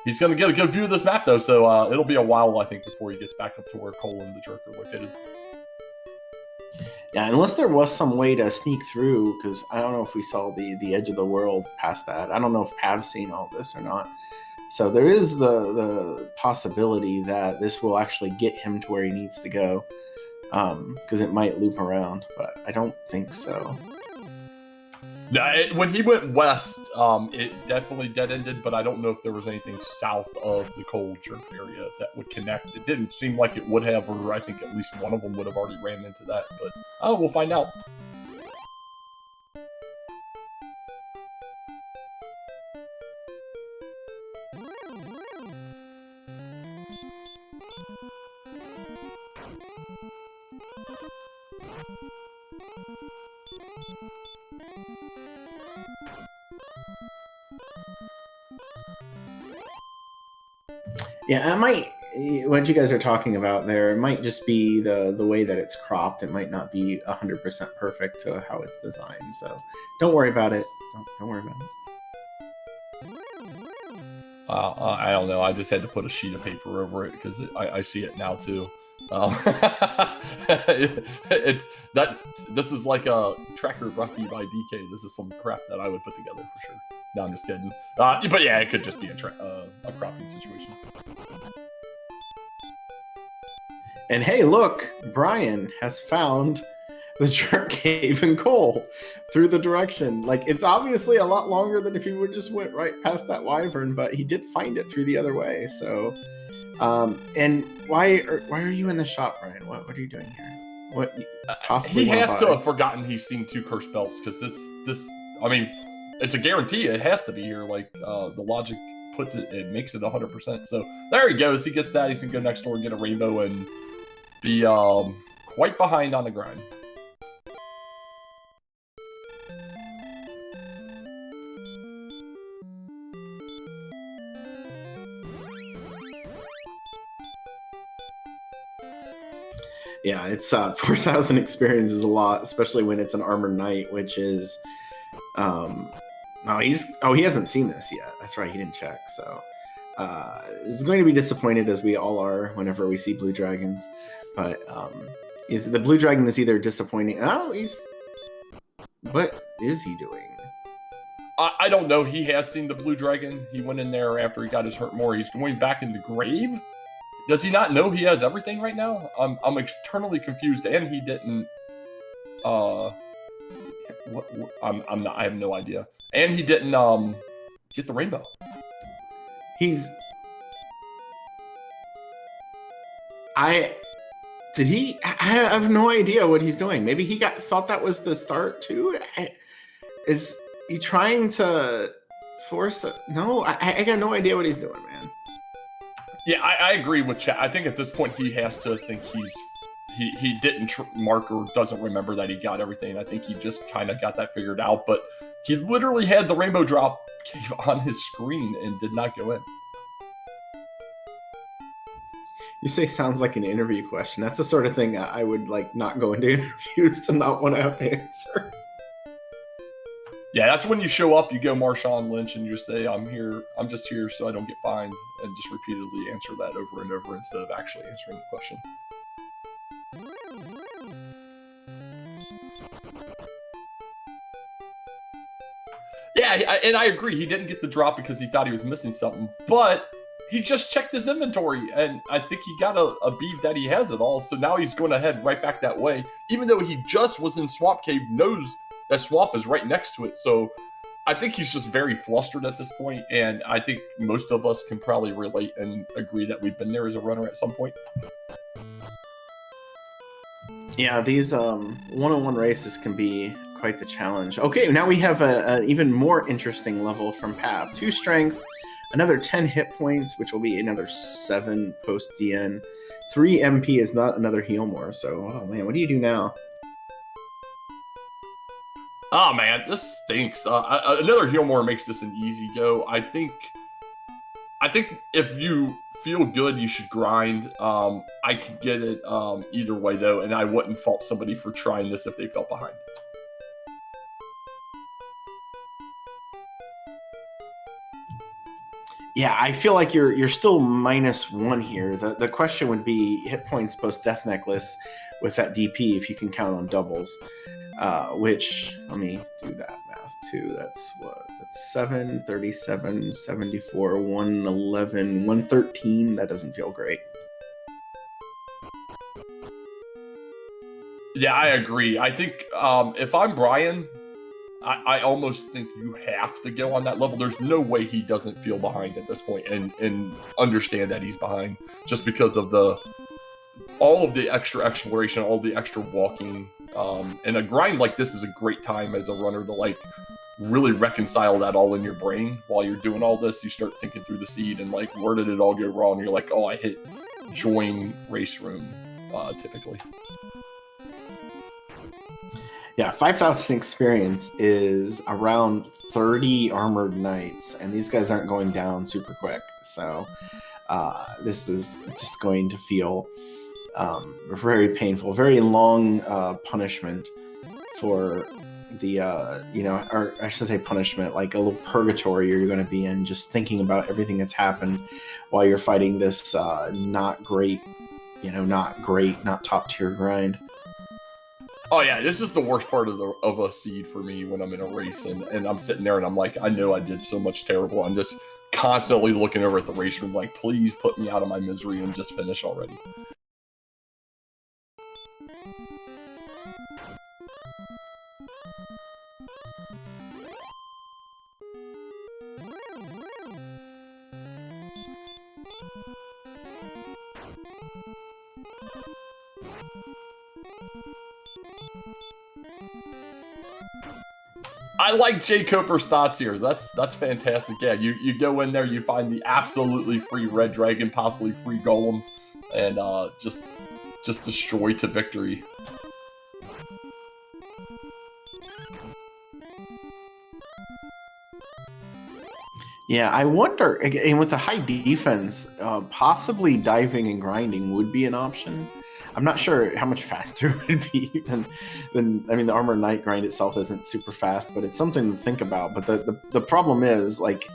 he's going to get a good view of this map, though, so it'll be a while, I think, before he gets back up to where Cole and the Jerk are located. Yeah, unless there was some way to sneak through, because I don't know if we saw the edge of the world past that. I don't know if Pav's seen all this or not. So there is the possibility that this will actually get him to where he needs to go, because it might loop around, but I don't think so. When he went west, it definitely dead-ended, but I don't know if there was anything south of the Cold Jerk area that would connect. It didn't seem like it would have, or I think at least one of them would have already ran into that, but we'll find out. Yeah, it might. What you guys are talking about there, it might just be the way that it's cropped. It might not be 100% perfect to how it's designed. So don't worry about it. Don't worry about it. I don't know. I just had to put a sheet of paper over it because I see it now too. It's that. This is like a Tracker Rocky by DK. This is some crap that I would put together for sure. No, I'm just kidding. But yeah, it could just be a cropping situation. And hey, look, Brian has found the Jerk Cave in Cole through the direction. Like, it's obviously a lot longer than if he would just went right past that Wyvern, but he did find it through the other way. So, and why are you in the shop, Brian? What are you doing here? What possibly he has to have forgotten he's seen 2 cursed belts, because this I mean, it's a guarantee. It has to be here. Like, the logic puts it makes it 100%. So there he goes. He gets that. He's gonna go next door and get a rainbow and be quite behind on the grind. Yeah, it's 4,000 experience is a lot, especially when it's an armored knight, which is no, he hasn't seen this yet. That's right, he didn't check. So he's going to be disappointed, as we all are whenever we see blue dragons. But if the blue dragon is either disappointing. What is he doing? I don't know. He has seen the blue dragon. He went in there after he got his hurt more. He's going back in the grave. Does he not know he has everything right now? I'm eternally confused, and he didn't. I'm not. I have no idea. And he didn't get the rainbow. I have no idea what he's doing. Maybe he thought that was the start too. Is he trying to force it? No, I got no idea what he's doing, man. Yeah, I agree with Chat. I think at this point he has to think he didn't mark or doesn't remember that he got everything. I think he just kind of got that figured out. But he literally had the rainbow drop cave on his screen and did not go in. You say sounds like an interview question. That's the sort of thing I would like not go into interviews to not want to have to answer. Yeah, that's when you show up, you go Marshawn Lynch, and you say, I'm just here so I don't get fined, and just repeatedly answer that over and over instead of actually answering the question. Yeah, and I agree, he didn't get the drop because he thought he was missing something, but he just checked his inventory, and I think he got a bead that he has it all. So now he's going to head right back that way, even though he just was in Swamp Cave, knows that Swamp is right next to it. So I think he's just very flustered at this point, and I think most of us can probably relate and agree that we've been there as a runner at some point. Yeah, these one-on-one races can be quite the challenge. Okay, now we have an even more interesting level from Pav. 2 strength, another 10 hit points, which will be another 7 post DN. 3 MP is not another heal more, so, oh man, what do you do now? Oh man, this stinks. Another heal more makes this an easy go. I think if you feel good, you should grind. I can get it either way though, and I wouldn't fault somebody for trying this if they felt behind. Yeah, I feel like you're still -1 here. The question would be hit points post Death Necklace with that DP if you can count on doubles. Which, let me do that math too. That's what? That's 7, 37, 74, 111, 113. That doesn't feel great. Yeah, I agree. I think if I'm Brian, I almost think you have to go on that level. There's no way he doesn't feel behind at this point and understand that he's behind just because of all of the extra exploration, all the extra walking. And a grind like this is a great time as a runner to like really reconcile that all in your brain while you're doing all this. You start thinking through the seed and like, where did it all go wrong? You're like, oh, I hit join race room typically. Yeah, 5,000 experience is around 30 armored knights, and these guys aren't going down super quick. So this is just going to feel very painful, very long punishment for the, or I should say punishment, like a little purgatory you're going to be in, just thinking about everything that's happened while you're fighting this not great, not top tier grind. Oh yeah, this is the worst part of a seed for me when I'm in a race and I'm sitting there and I'm like, I know I did so much terrible. I'm just constantly looking over at the race room like, please put me out of my misery and just finish already. I like Jay Coper's thoughts here. That's fantastic. Yeah, you go in there, you find the absolutely free red dragon, possibly free golem, and just destroy to victory. Yeah, I wonder, and with the high defense, possibly diving and grinding would be an option. I'm not sure how much faster it would be than I mean, the Armored Knight grind itself isn't super fast, but it's something to think about. But the problem is, like,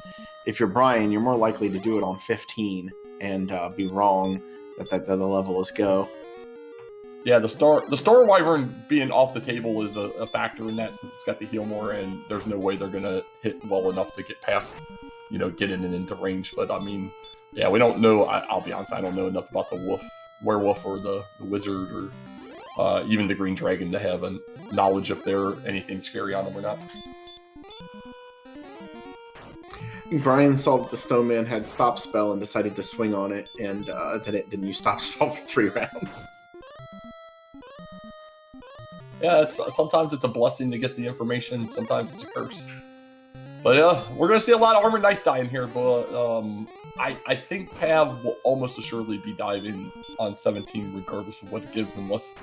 if you're Brian, you're more likely to do it on 15 and be wrong that the level is go. Yeah, the Star Wyvern being off the table is a factor in that, since it's got the heal more, and there's no way they're gonna hit well enough to get past, getting it into range. But I mean, yeah, we don't know. I'll be honest, I don't know enough about the werewolf or the wizard or even the green dragon to have a knowledge if there anything scary on them or not. Brian saw that the stone man had stop spell and decided to swing on it, and then it didn't use stop spell for 3 rounds. Yeah, sometimes it's a blessing to get the information, sometimes it's a curse. But we're going to see a lot of Armored Knights die in here, but I think Pav will almost assuredly be diving on 17 regardless of what it gives, unless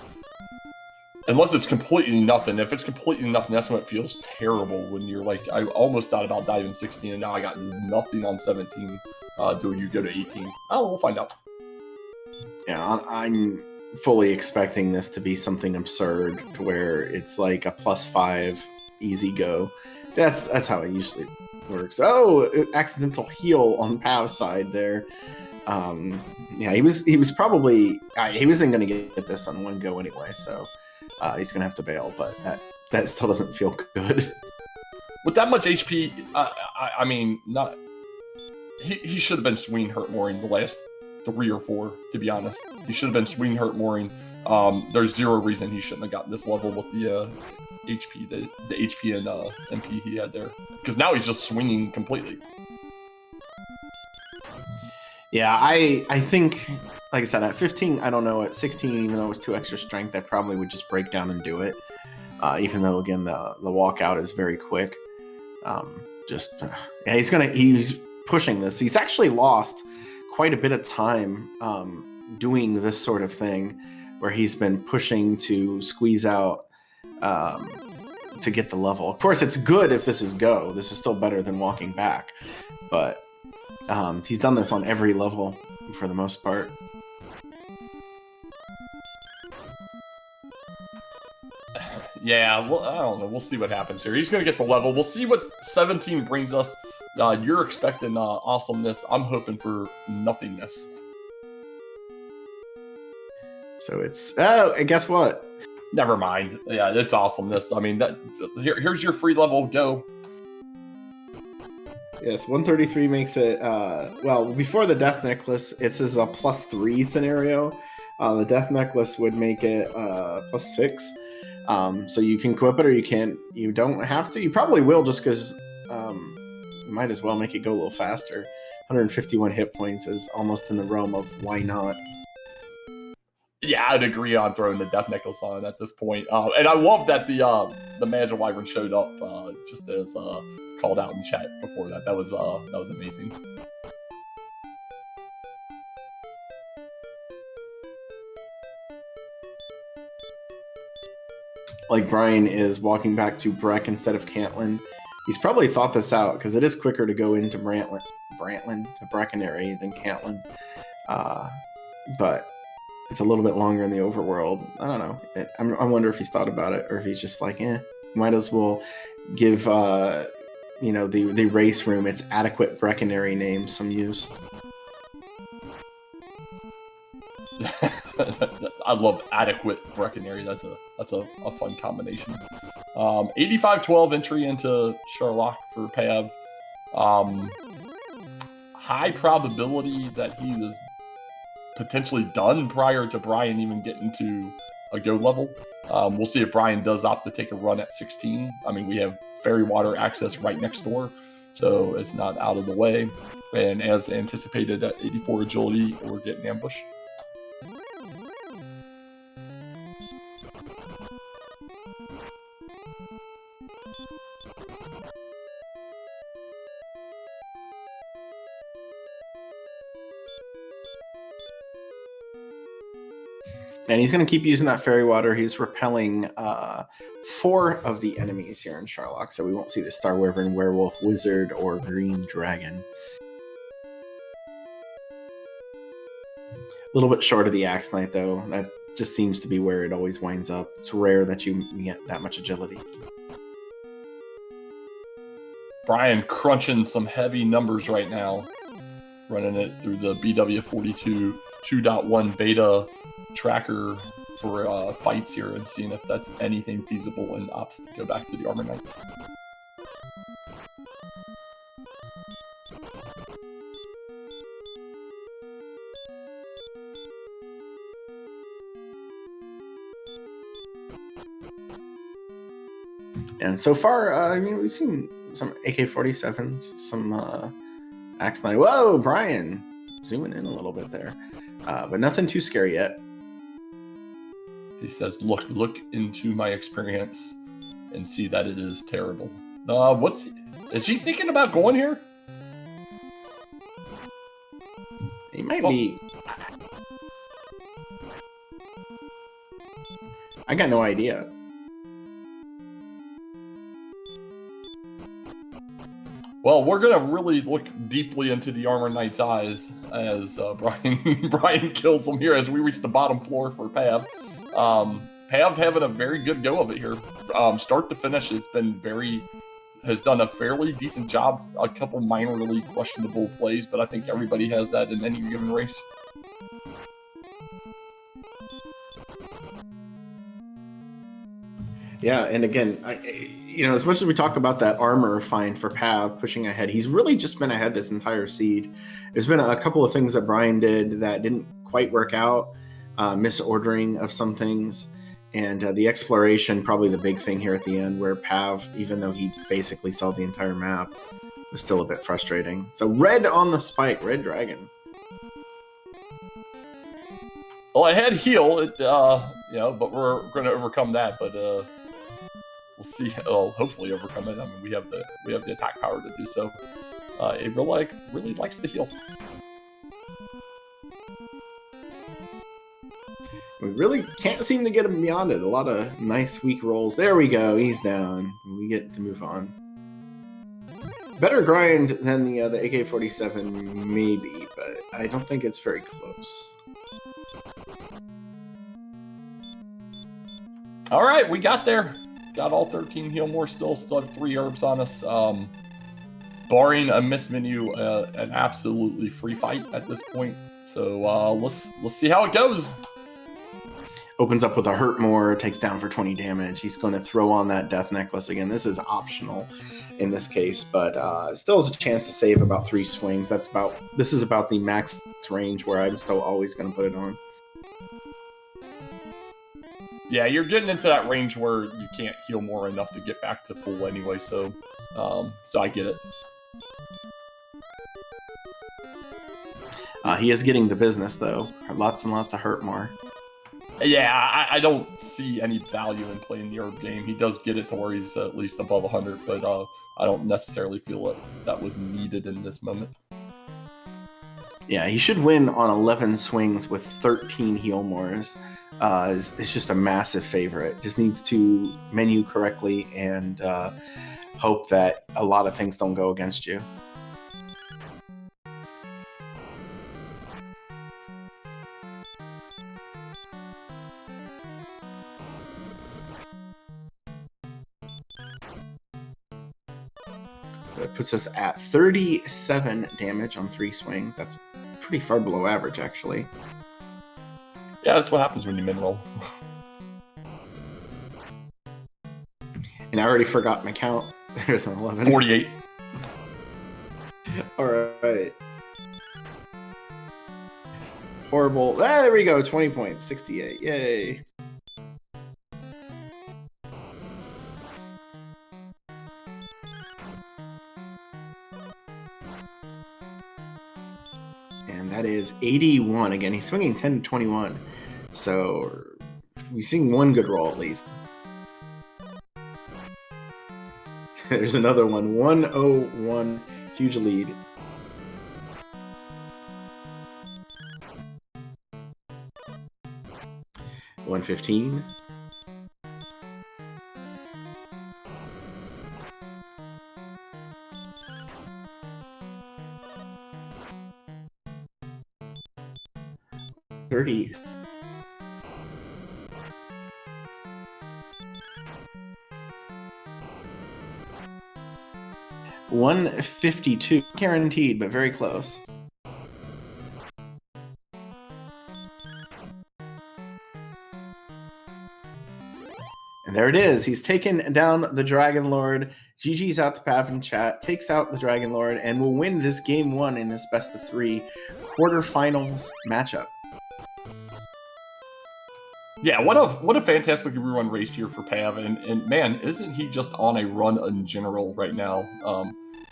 it's completely nothing. If it's completely nothing, that's when it feels terrible, when you're like, I almost thought about diving 16 and now I got nothing on 17. Do you go to 18? Oh, we'll find out. Yeah, I'm fully expecting this to be something absurd, to where it's like a +5 easy go. That's how it usually works. Oh, accidental heal on Pav's side there. Yeah, he was probably he wasn't going to get this on one go anyway, so he's going to have to bail. But that still doesn't feel good. With that much HP, I mean, not. he should have been swinging Hurt Mooring the last 3 or 4, to be honest. He should have been swinging Hurt Mooring. There's zero reason he shouldn't have gotten this level with the HP, the HP and MP he had there. Because now he's just swinging completely. Yeah, I think, like I said, at 15, I don't know. At 16, even though it was 2 extra strength, I probably would just break down and do it. Even though, again, the walkout is very quick. Yeah, he's pushing this. He's actually lost quite a bit of time doing this sort of thing, where he's been pushing to squeeze out to get the level. Of course, it's good if this is go. This is still better than walking back, but he's done this on every level for the most part. Yeah, well, I don't know. We'll see what happens here. He's going to get the level. We'll see what 17 brings us. You're expecting awesomeness. I'm hoping for nothingness. So it's... Oh, and guess what? Never mind. Yeah, it's awesomeness. I mean, here's your free level. Go. Yes, 133 makes it... well, before the Death Necklace, it says a +3 scenario. The Death Necklace would make it +6. So you can equip it or you can't. You don't have to. You probably will just because you might as well make it go a little faster. 151 hit points is almost in the realm of why not. Yeah, I'd agree on throwing the Death Necklace on at this point. And I love that the Magic Wyvern showed up just as called out in chat before that. That was amazing. Like Brian is walking back to Breck instead of Cantlin. He's probably thought this out because it is quicker to go into Brantlin to Breckenary than Cantlin. But it's a little bit longer in the overworld. I don't know. I wonder if he's thought about it or if he's just like, might as well give the race room its adequate Breckenary name some use. I love adequate Breckenary. That's a fun combination. 85-12 entry into Sherlock for Pav. High probability that he was potentially done prior to Brian even getting to a go level. We'll see if Brian does opt to take a run at 16. I mean, we have fairy water access right next door, so it's not out of the way. And as anticipated at 84 agility, we're getting ambushed. And he's going to keep using that fairy water. He's repelling 4 of the enemies here in Sherlock, so we won't see the Star Wyvern, Werewolf, Wizard, or Green Dragon. A little bit short of the Axe Knight, though. That just seems to be where it always winds up. It's rare that you get that much agility. Brian crunching some heavy numbers right now. Running it through the BW42 2.1 beta tracker for fights here and seeing if that's anything feasible and opts to go back to the Armor Knights. And so far, I mean, we've seen some AK-47s, some Axe Knight. Whoa, Brian! Zooming in a little bit there. But nothing too scary yet. He says, look into my experience and see that it is terrible. Is he thinking about going here? He might be. I got no idea. Well, we're gonna really look deeply into the Armor Knight's eyes as Brian kills him here as we reach the bottom floor for Pav. Pav having a very good go of it here. Start to finish has done a fairly decent job. A couple minorly questionable plays, but I think everybody has that in any given race. Yeah, and again, as much as we talk about that armor find for Pav pushing ahead, he's really just been ahead this entire seed. There's been a couple of things that Brian did that didn't quite work out, misordering of some things, and the exploration, probably the big thing here at the end, where Pav, even though he basically saw the entire map, was still a bit frustrating. So red on the spike, red dragon. Well, I had heal, but we're going to overcome that. But we'll see. Well, hopefully overcome it. I mean, we have the attack power to do so. It really likes the heal. We really can't seem to get him beyond it. A lot of nice weak rolls. There we go. He's down. We get to move on. Better grind than the AK-47, maybe, but I don't think it's very close. All right, we got there. Got all 13 heal more still have 3 herbs on us. Barring a miss menu, an absolutely free fight at this point. So let's see how it goes. Opens up with a hurt more, takes down for 20 damage. He's going to throw on that death necklace again. This is optional in this case, but still has a chance to save about 3 swings. This is about the max range where I'm still always going to put it on. Yeah, you're getting into that range where you can't heal more enough to get back to full anyway, so I get it. He is getting the business, though. Lots and lots of hurt more. Yeah, I don't see any value in playing the herb game. He does get it to where he's at least above 100, but I don't necessarily feel that was needed in this moment. Yeah, he should win on 11 swings with 13 heal mores. It's just a massive favorite. Just needs to menu correctly and hope that a lot of things don't go against you. That puts us at 37 damage on 3 swings. That's pretty far below average, actually. Yeah, that's what happens when you min roll. And I already forgot my count. There's an 11. 48. All right. Horrible. There we go. 20 points. 68. Yay. And that is 81. Again, he's swinging 10 to 21. So we've seen one good roll at least. There's another one. 101. Huge lead. $115. $30. $152. Guaranteed, but very close. And there it is. He's taken down the Dragon Lord. GG's out to Pav in chat. Takes out the Dragon Lord and will win this game 1 in this best of 3 quarterfinals matchup. Yeah, what a fantastically run race here for Pav, and man, isn't he just on a run in general right now?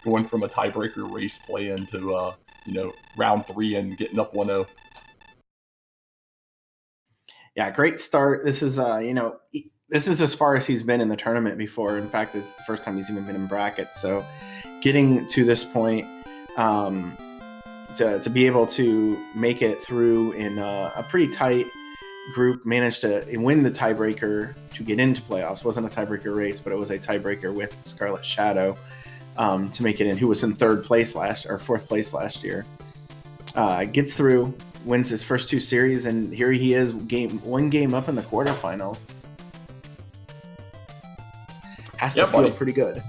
Going from a tiebreaker race play into round 3 and getting up 1-0. Yeah, great start. This is this is as far as he's been in the tournament before. In fact, it's the first time he's even been in brackets. So getting to this point, to be able to make it through in a pretty tight group, managed to win the tiebreaker to get into playoffs. It wasn't a tiebreaker race, but it was a tiebreaker with Scarlet Shadow to make it in, who was in fourth place last year. Gets through, wins his first 2 series, and here he is, one game up in the quarterfinals. Has to feel pretty good.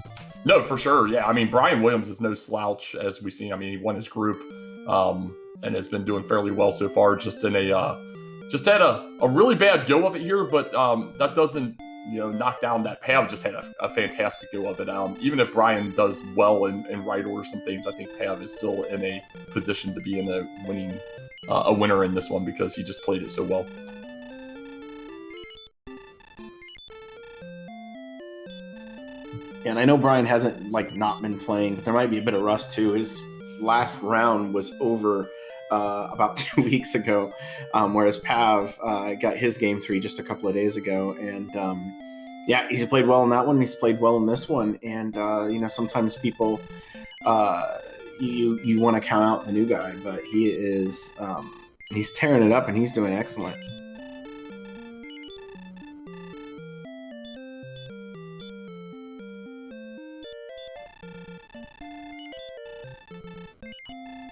No, for sure. Yeah, I mean, Brian Williams is no slouch, as we've seen. I mean, he won his group and has been doing fairly well so far. Just had a really bad go of it here, but that doesn't knock down that Pav just had a fantastic go of it. Even if Brian does well in right order some things, I think Pav is still in a position to be in a winner in this one because he just played it so well. And I know Brian hasn't not been playing. There might be a bit of rust too. His last round was over about 2 weeks ago, whereas Pav got his game 3 just a couple of days ago. And he's played well in that one. He's played well in this one. And sometimes people you want to count out the new guy, but he is he's tearing it up and he's doing excellent.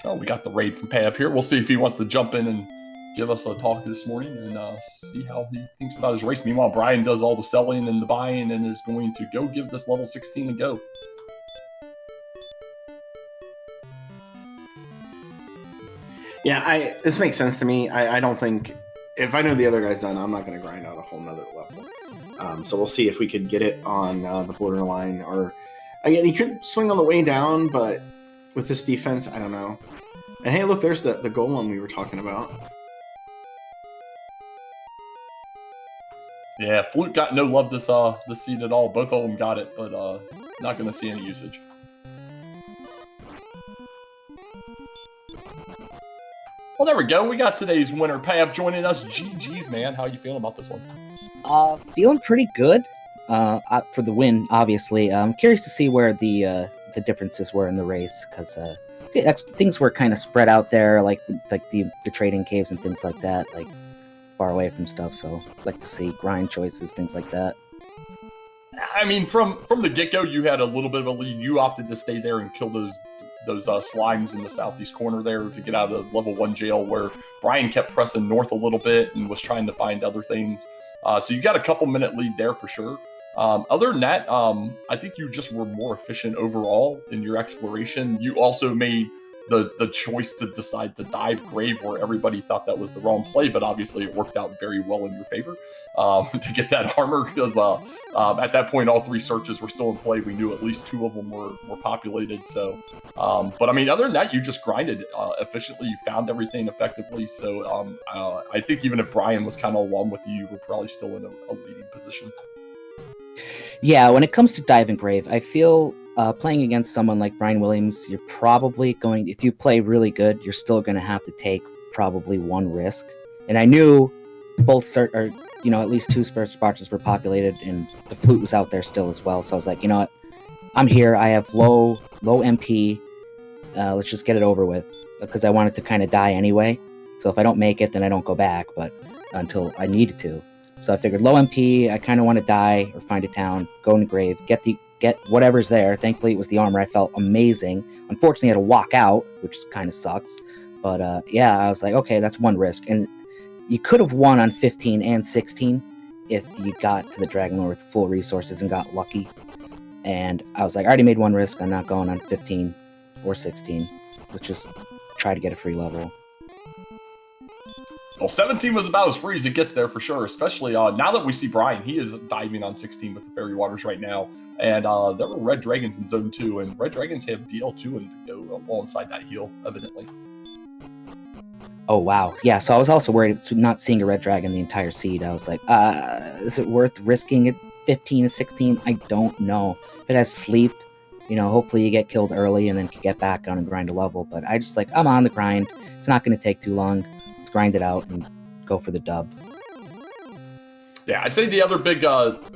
Oh, we got the raid from Pav here. We'll see if he wants to jump in and give us a talk this morning and see how he thinks about his race. Meanwhile, Brian does all the selling and the buying and is going to go give this level 16 a go. Yeah, this makes sense to me. I don't think, if I know the other guy's done, I'm not going to grind out a whole nother level. So we'll see if we could get it on the borderline, or again, he could swing on the way down, but with this defense, I don't know. And hey, look, there's the golem we were talking about. Yeah, Flute got no love this seed at all. Both of them got it, but not going to see any usage. Well, there we go. We got today's winner, Pav, joining us. GG's, man. How you feeling about this one? Feeling pretty good for the win, obviously. I'm curious to see where the differences were in the race, because things were kind of spread out there, like the trading caves and things like that, like far away from stuff. So I'd like to see grind choices, things like that. I mean, from the get-go, you had a little bit of a lead. You opted to stay there and kill those slimes in the southeast corner there to get out of the level 1 jail, where Brian kept pressing north a little bit and was trying to find other things. So you got a couple minute lead there for sure. Other than that, I think you just were more efficient overall in your exploration. You also made the choice to decide to dive grave where everybody thought that was the wrong play, but obviously it worked out very well in your favor to get that armor, because at that point all 3 searches were still in play. We knew at least 2 of them were populated. So, but I mean, other than that, you just grinded efficiently. You found everything effectively. So I think even if Brian was kind of along with you, you were probably still in a leading position. Yeah, when it comes to dive and grave, I feel playing against someone like Brian Williams, you're probably going, if you play really good, you're still going to have to take probably 1 risk. And I knew both at least 2 spots were populated, and the Flute was out there still as well. So I was like, you know what, I'm here. I have low MP. Let's just get it over with, because I wanted to kind of die anyway. So if I don't make it, then I don't go back, but until I needed to. So I figured low MP, I kind of want to die or find a town, go in the grave, get whatever's there. Thankfully, it was the armor. I felt amazing. Unfortunately, I had to walk out, which kind of sucks. But I was like, okay, that's 1 risk. And you could have won on 15 and 16 if you got to the Dragon Lord with full resources and got lucky. And I was like, I already made 1 risk. I'm not going on 15 or 16. Let's just try to get a free level. Well, 17 was about as free as it gets there for sure, especially now that we see Brian. He is diving on 16 with the Fairy Waters right now. And there were Red Dragons in Zone 2, and Red Dragons have DL2 and to go alongside that heal, evidently. Oh, wow. Yeah, so I was also worried not seeing a Red Dragon the entire seed. I was like, is it worth risking it 15 to 16? I don't know. If it has sleep, hopefully you get killed early and then can get back on and grind a level. But I just I'm on the grind. It's not going to take too long. Let's grind it out and go for the dub. Yeah, I'd say the other big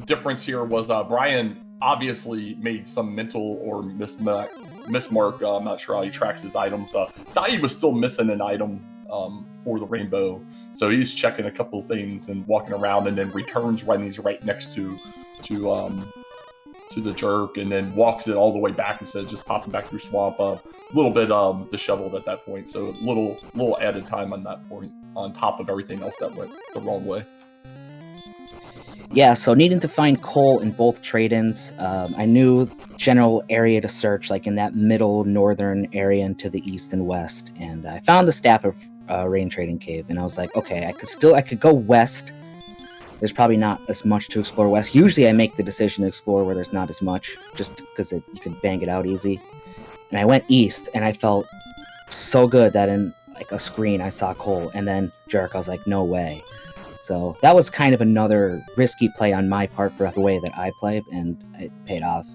difference here was Brian obviously made some mental or mismark. I'm not sure how he tracks his items. Thought he was still missing an item for the rainbow, so he's checking a couple of things and walking around, and then returns when he's right next to the jerk, and then walks it all the way back instead of just popping back through swamp. A little bit disheveled at that point, so little added time on that point on top of everything else that went the wrong way. Yeah, so needing to find coal in both trade-ins, I knew general area to search, like in that middle northern area and to the east and west, and I found the Staff of Rain Trading Cave, and I was like, okay, I could go west there's probably not as much to explore west. Usually I make the decision to explore where there's not as much, just because you can bang it out easy. And I went east, and I felt so good that in like a screen I saw coal, and then jerk, I was like, no way. So that was kind of another risky play on my part for the way that I play, and it paid off.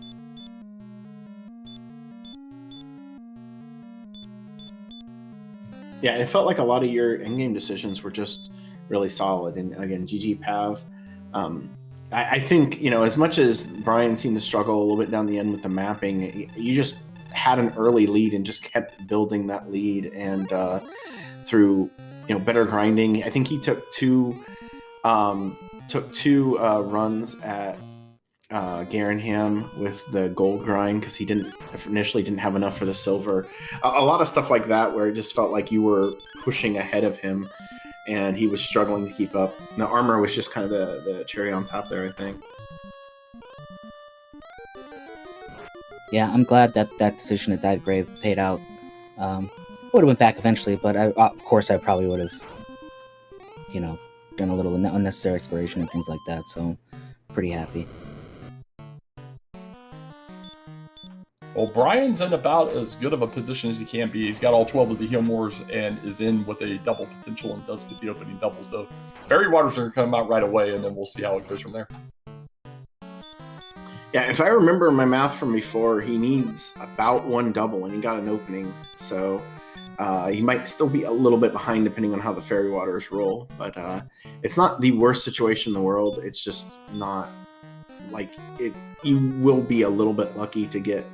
Yeah, it felt like a lot of your endgame decisions were just really solid. And again, GG Pav. I think, as much as Brian seemed to struggle a little bit down the end with the mapping, you just had an early lead and just kept building that lead. And through, better grinding, I think he took two runs at Garanham with the gold grind because he initially didn't have enough for the silver. A lot of stuff like that where it just felt like you were pushing ahead of him and he was struggling to keep up. And the armor was just kind of the cherry on top there, I think. Yeah, I'm glad that decision at Dive Grave paid out. Would have went back eventually, but of course I probably would have, done a little unnecessary exploration and things like that. So, pretty happy. Well, Brian's in about as good of a position as he can be. He's got all 12 of the heal mores and is in with a double potential and does get the opening double. So Fairy Waters are going to come out right away, and then we'll see how it goes from there. Yeah, if I remember my math from before, he needs about one double, and he got an opening. So he might still be a little bit behind depending on how the Fairy Waters roll. But it's not the worst situation in the world. It's just not like it. You will be a little bit lucky to get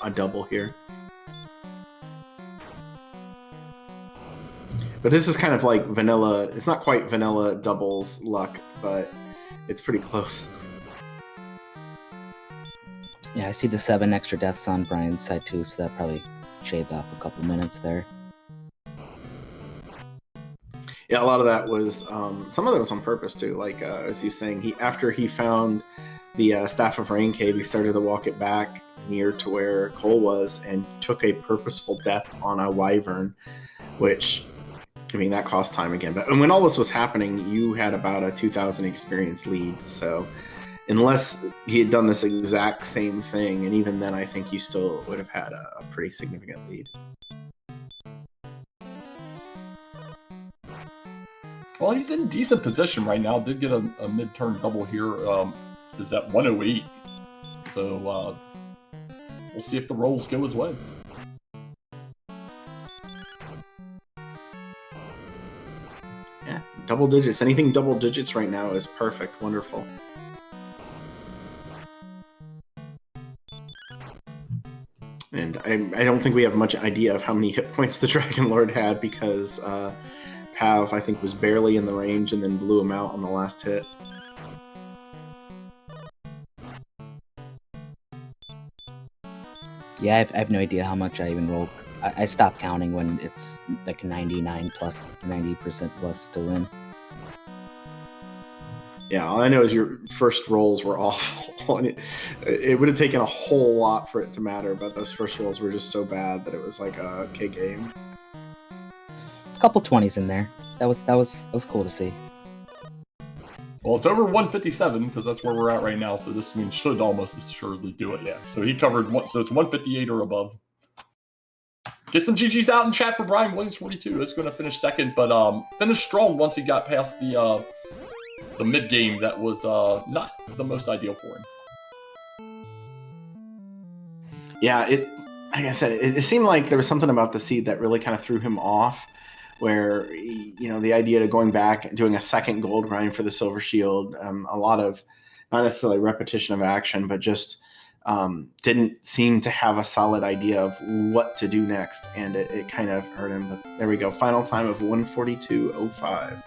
a double here. But this is kind of like vanilla. It's not quite vanilla doubles luck, but it's pretty close. Yeah, I see the 7 extra deaths on Brian's side too, so that probably shaved off a couple minutes there. Yeah, a lot of that was some of that was on purpose too. Like as he's saying, after he found the Staff of Rain cave, he started to walk it back near to where Cole was and took a purposeful death on a wyvern, which, I mean, that cost time again. But when all this was happening, you had about a 2,000 experience lead. So unless he had done this exact same thing, and even then I think you still would have had a pretty significant lead. Well, he's in decent position right now. Did get a mid-turn double here. Is at 108. So we'll see if the rolls go his way. Yeah, double digits. Anything double digits right now is perfect. Wonderful. And I don't think we have much idea of how many hit points the Dragon Lord had because Pav, I think, was barely in the range and then blew him out on the last hit. Yeah, I have no idea how much I even rolled. I stopped counting when it's like 99 plus, 90% plus to win. Yeah, all I know is your first rolls were awful. And it would have taken a whole lot for it to matter, but those first rolls were just so bad that it was like a okay game. A couple 20s in there. That was cool to see. Well, it's over 157 because that's where we're at right now. So this means should almost assuredly do it. Yeah. So he covered one. So it's 158 or above. Get some GGs out in chat for Brian Williams 42. It's going to finish second, but finished strong once he got past the mid game. That was not the most ideal for him. Yeah, like I said, it seemed like there was something about the seed that really kind of threw him off. Where, the idea of going back and doing a second gold grind for the Silver Shield, a lot of, not necessarily repetition of action, but just didn't seem to have a solid idea of what to do next, and it kind of hurt him. But there we go, final time of 142.05.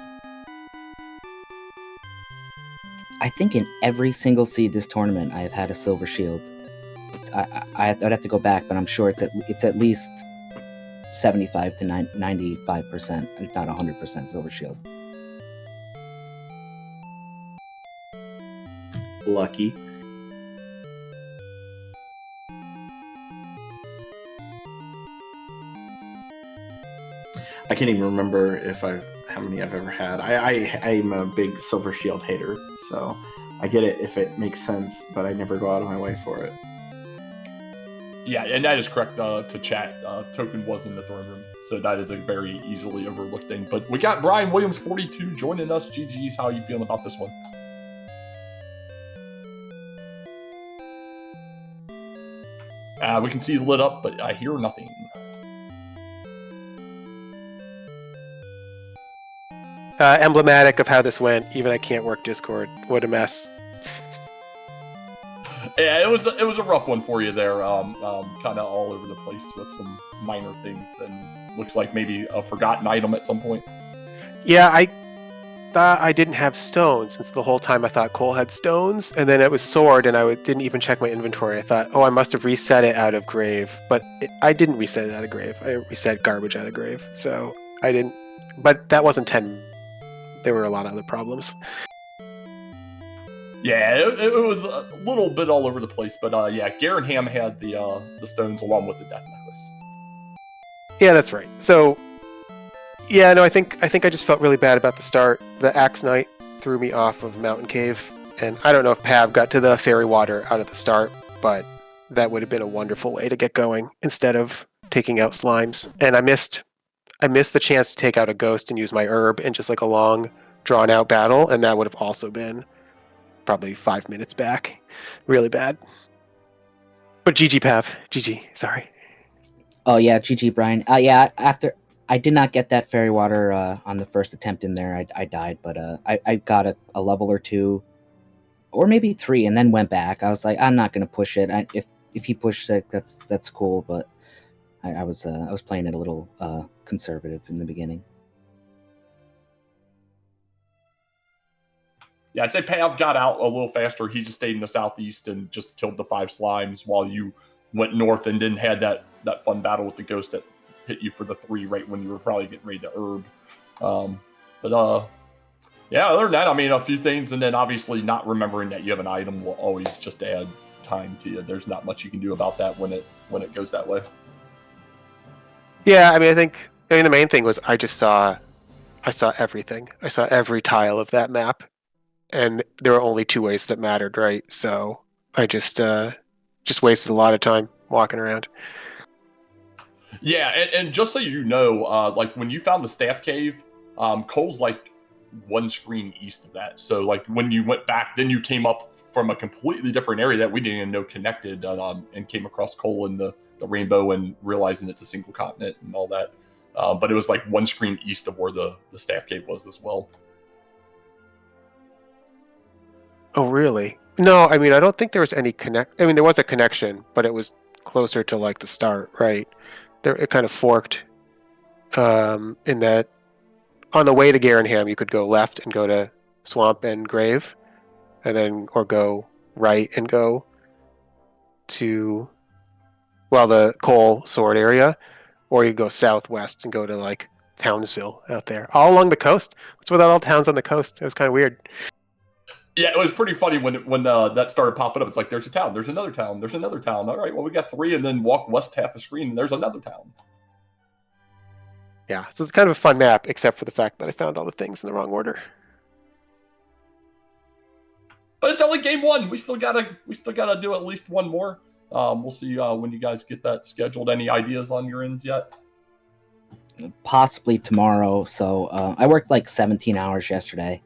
I think in every single seed this tournament, I have had a Silver Shield. I'd have to go back, but I'm sure it's at least 75 to 95%, if not 100% Silver Shield. Lucky. I can't even remember if I've how many I've ever had. I'm a big Silver Shield hater, so I get it if it makes sense, but I never go out of my way for it. Yeah, and that is correct to chat. Token was in the throne room, so that is a very easily overlooked thing. But we got Brian Williams, 42, joining us. GG's, how are you feeling about this one? We can see lit up, but I hear nothing. Emblematic of how this went. Even I can't work Discord. What a mess. Yeah, it was a rough one for you there. Kind of all over the place with some minor things, and looks like maybe a forgotten item at some point. Yeah, I thought I didn't have stones, since the whole time I thought Cole had stones, and then it was sword, and didn't even check my inventory. I thought, I must have reset it out of grave, but I didn't reset it out of grave. I reset garbage out of grave, so I didn't. But that wasn't 10. There were a lot of other problems. Yeah, it was a little bit all over the place, but yeah, Garenham had the stones along with the death necklace. Yeah, that's right. So, yeah, no, I think I just felt really bad about the start. The Axe Knight threw me off of Mountain Cave, and I don't know if Pav got to the fairy water out of the start, but that would have been a wonderful way to get going instead of taking out slimes. And I missed the chance to take out a ghost and use my herb in just like a long, drawn-out battle, and that would have also been probably 5 minutes back. Really bad. But GG, Pav. GG. Sorry. Oh yeah, GG, Brian. Yeah, after I did not get that fairy water on the first attempt in there, I died, but I got a level or 2, or maybe 3, and then went back. I was like, I'm not gonna push it. If he pushed it, that's cool, but I was playing it a little conservative in the beginning. Yeah, I'd say Pav got out a little faster. He just stayed in the southeast and just killed the 5 slimes while you went north and then had that fun battle with the ghost that hit you for the 3 right when you were probably getting ready to herb. Yeah, other than that, I mean, a few things, and then obviously not remembering that you have an item will always just add time to you. There's not much you can do about that when it goes that way. Yeah, I mean, the main thing was I saw everything. I saw every tile of that map. And there were only 2 ways that mattered, right? So I just wasted a lot of time walking around. Yeah, and just so you know, like when you found the staff cave, Cole's like 1 screen east of that. So like when you went back, then you came up from a completely different area that we didn't even know connected, and came across Cole in the rainbow and realizing it's a single continent and all that. But it was like 1 screen east of where the staff cave was as well. Oh, really? No, I mean, I don't think there was any I mean, there was a connection, but it was closer to like the start, right? It kind of forked in that on the way to Garenham, you could go left and go to Swamp and Grave, and then, or go right and go to, the Cole Sword area, or you go southwest and go to like Townsville out there, all along the coast. What's with all towns on the coast? It was kind of weird. Yeah, it was pretty funny when that started popping up. It's like, there's a town, there's another town, there's another town. All right, well, we got 3, and then walk west half a screen, and there's another town. Yeah, so it's kind of a fun map, except for the fact that I found all the things in the wrong order. But it's only game 1. We still gotta do at least 1 more. We'll see when you guys get that scheduled. Any ideas on your ends yet? Possibly tomorrow. So I worked like 17 hours yesterday,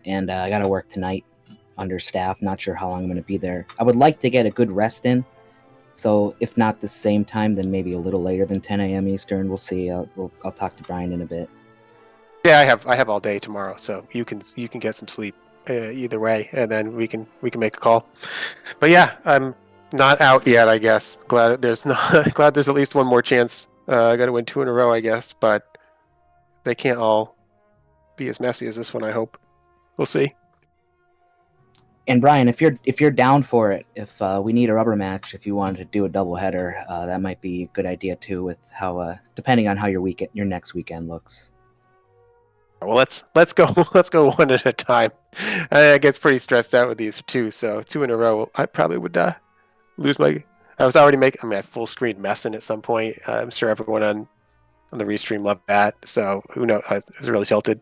and I got to work tonight. Understaffed, not sure how long I'm going to be there. I would like to get a good rest in, so if not the same time, then maybe a little later than 10 a.m. Eastern. We'll see. I'll talk to Brian in a bit. Yeah, I have all day tomorrow, so you can get some sleep either way, and then we can make a call. But yeah, I'm not out yet. I guess glad there's at least 1 more chance. I got to win 2 in a row, I guess, but they can't all be as messy as this one. I hope. We'll see. And Brian, if you're down for it, if we need a rubber match, if you wanted to do a doubleheader, that might be a good idea too. With how, depending on how your next weekend looks. Well, let's go 1 at a time. I get pretty stressed out with these 2, so 2 in a row, I probably would lose my. I was already making. I mean, a full screen messing at some point. I'm sure everyone on the restream loved that. So who knows? I was really tilted.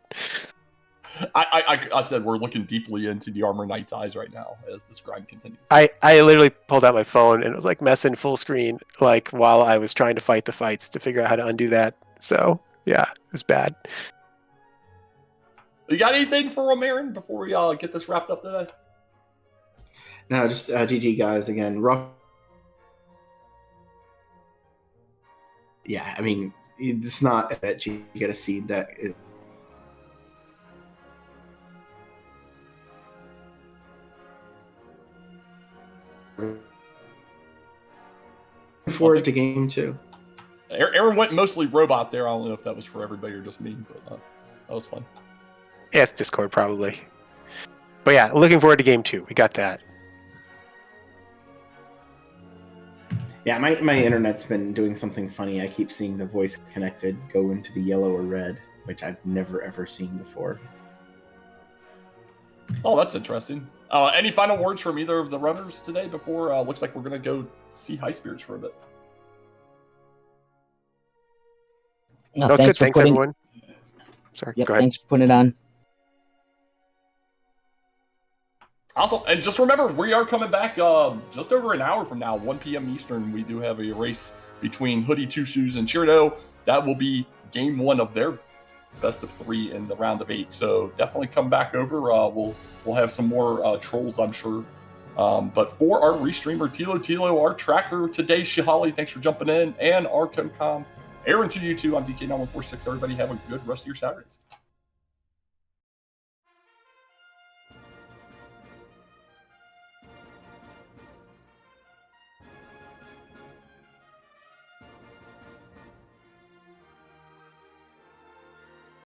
I said we're looking deeply into the Armor Knight's eyes right now as this grind continues. I literally pulled out my phone and it was like messing full screen, like while I was trying to fight the fights to figure out how to undo that. So yeah, it was bad. You got anything for him, Aaron, before we get this wrapped up today? No, just GG guys again. Rough. Yeah, I mean, it's not that you get a seed that is. Looking forward to game 2. Aaron went mostly robot there. I don't know if that was for everybody or just me, but that was fun. Yeah, it's Discord probably. But yeah, looking forward to game 2. We got that. Yeah, my internet's been doing something funny. I keep seeing the voice connected go into the yellow or red, which I've never ever seen before. Oh, that's interesting. Any final words from either of the runners today before looks like we're going to go see High Spirits for a bit? No, That was good. Thanks, putting, everyone. Sorry, yep, go ahead. thanks for putting it on. Also, and just remember, we are coming back just over an hour from now, 1 p.m. Eastern. We do have a race between Hoodie, Two Shoes, and Cheerdo. That will be game 1 of their best of 3 in the round of 8. So definitely come back over. We'll have some more trolls, I'm sure. But for our restreamer, Tilo, our tracker today, Shihali, thanks for jumping in, and our CodeCom, Aaron to you too. I'm DK9146. Everybody have a good rest of your Saturdays.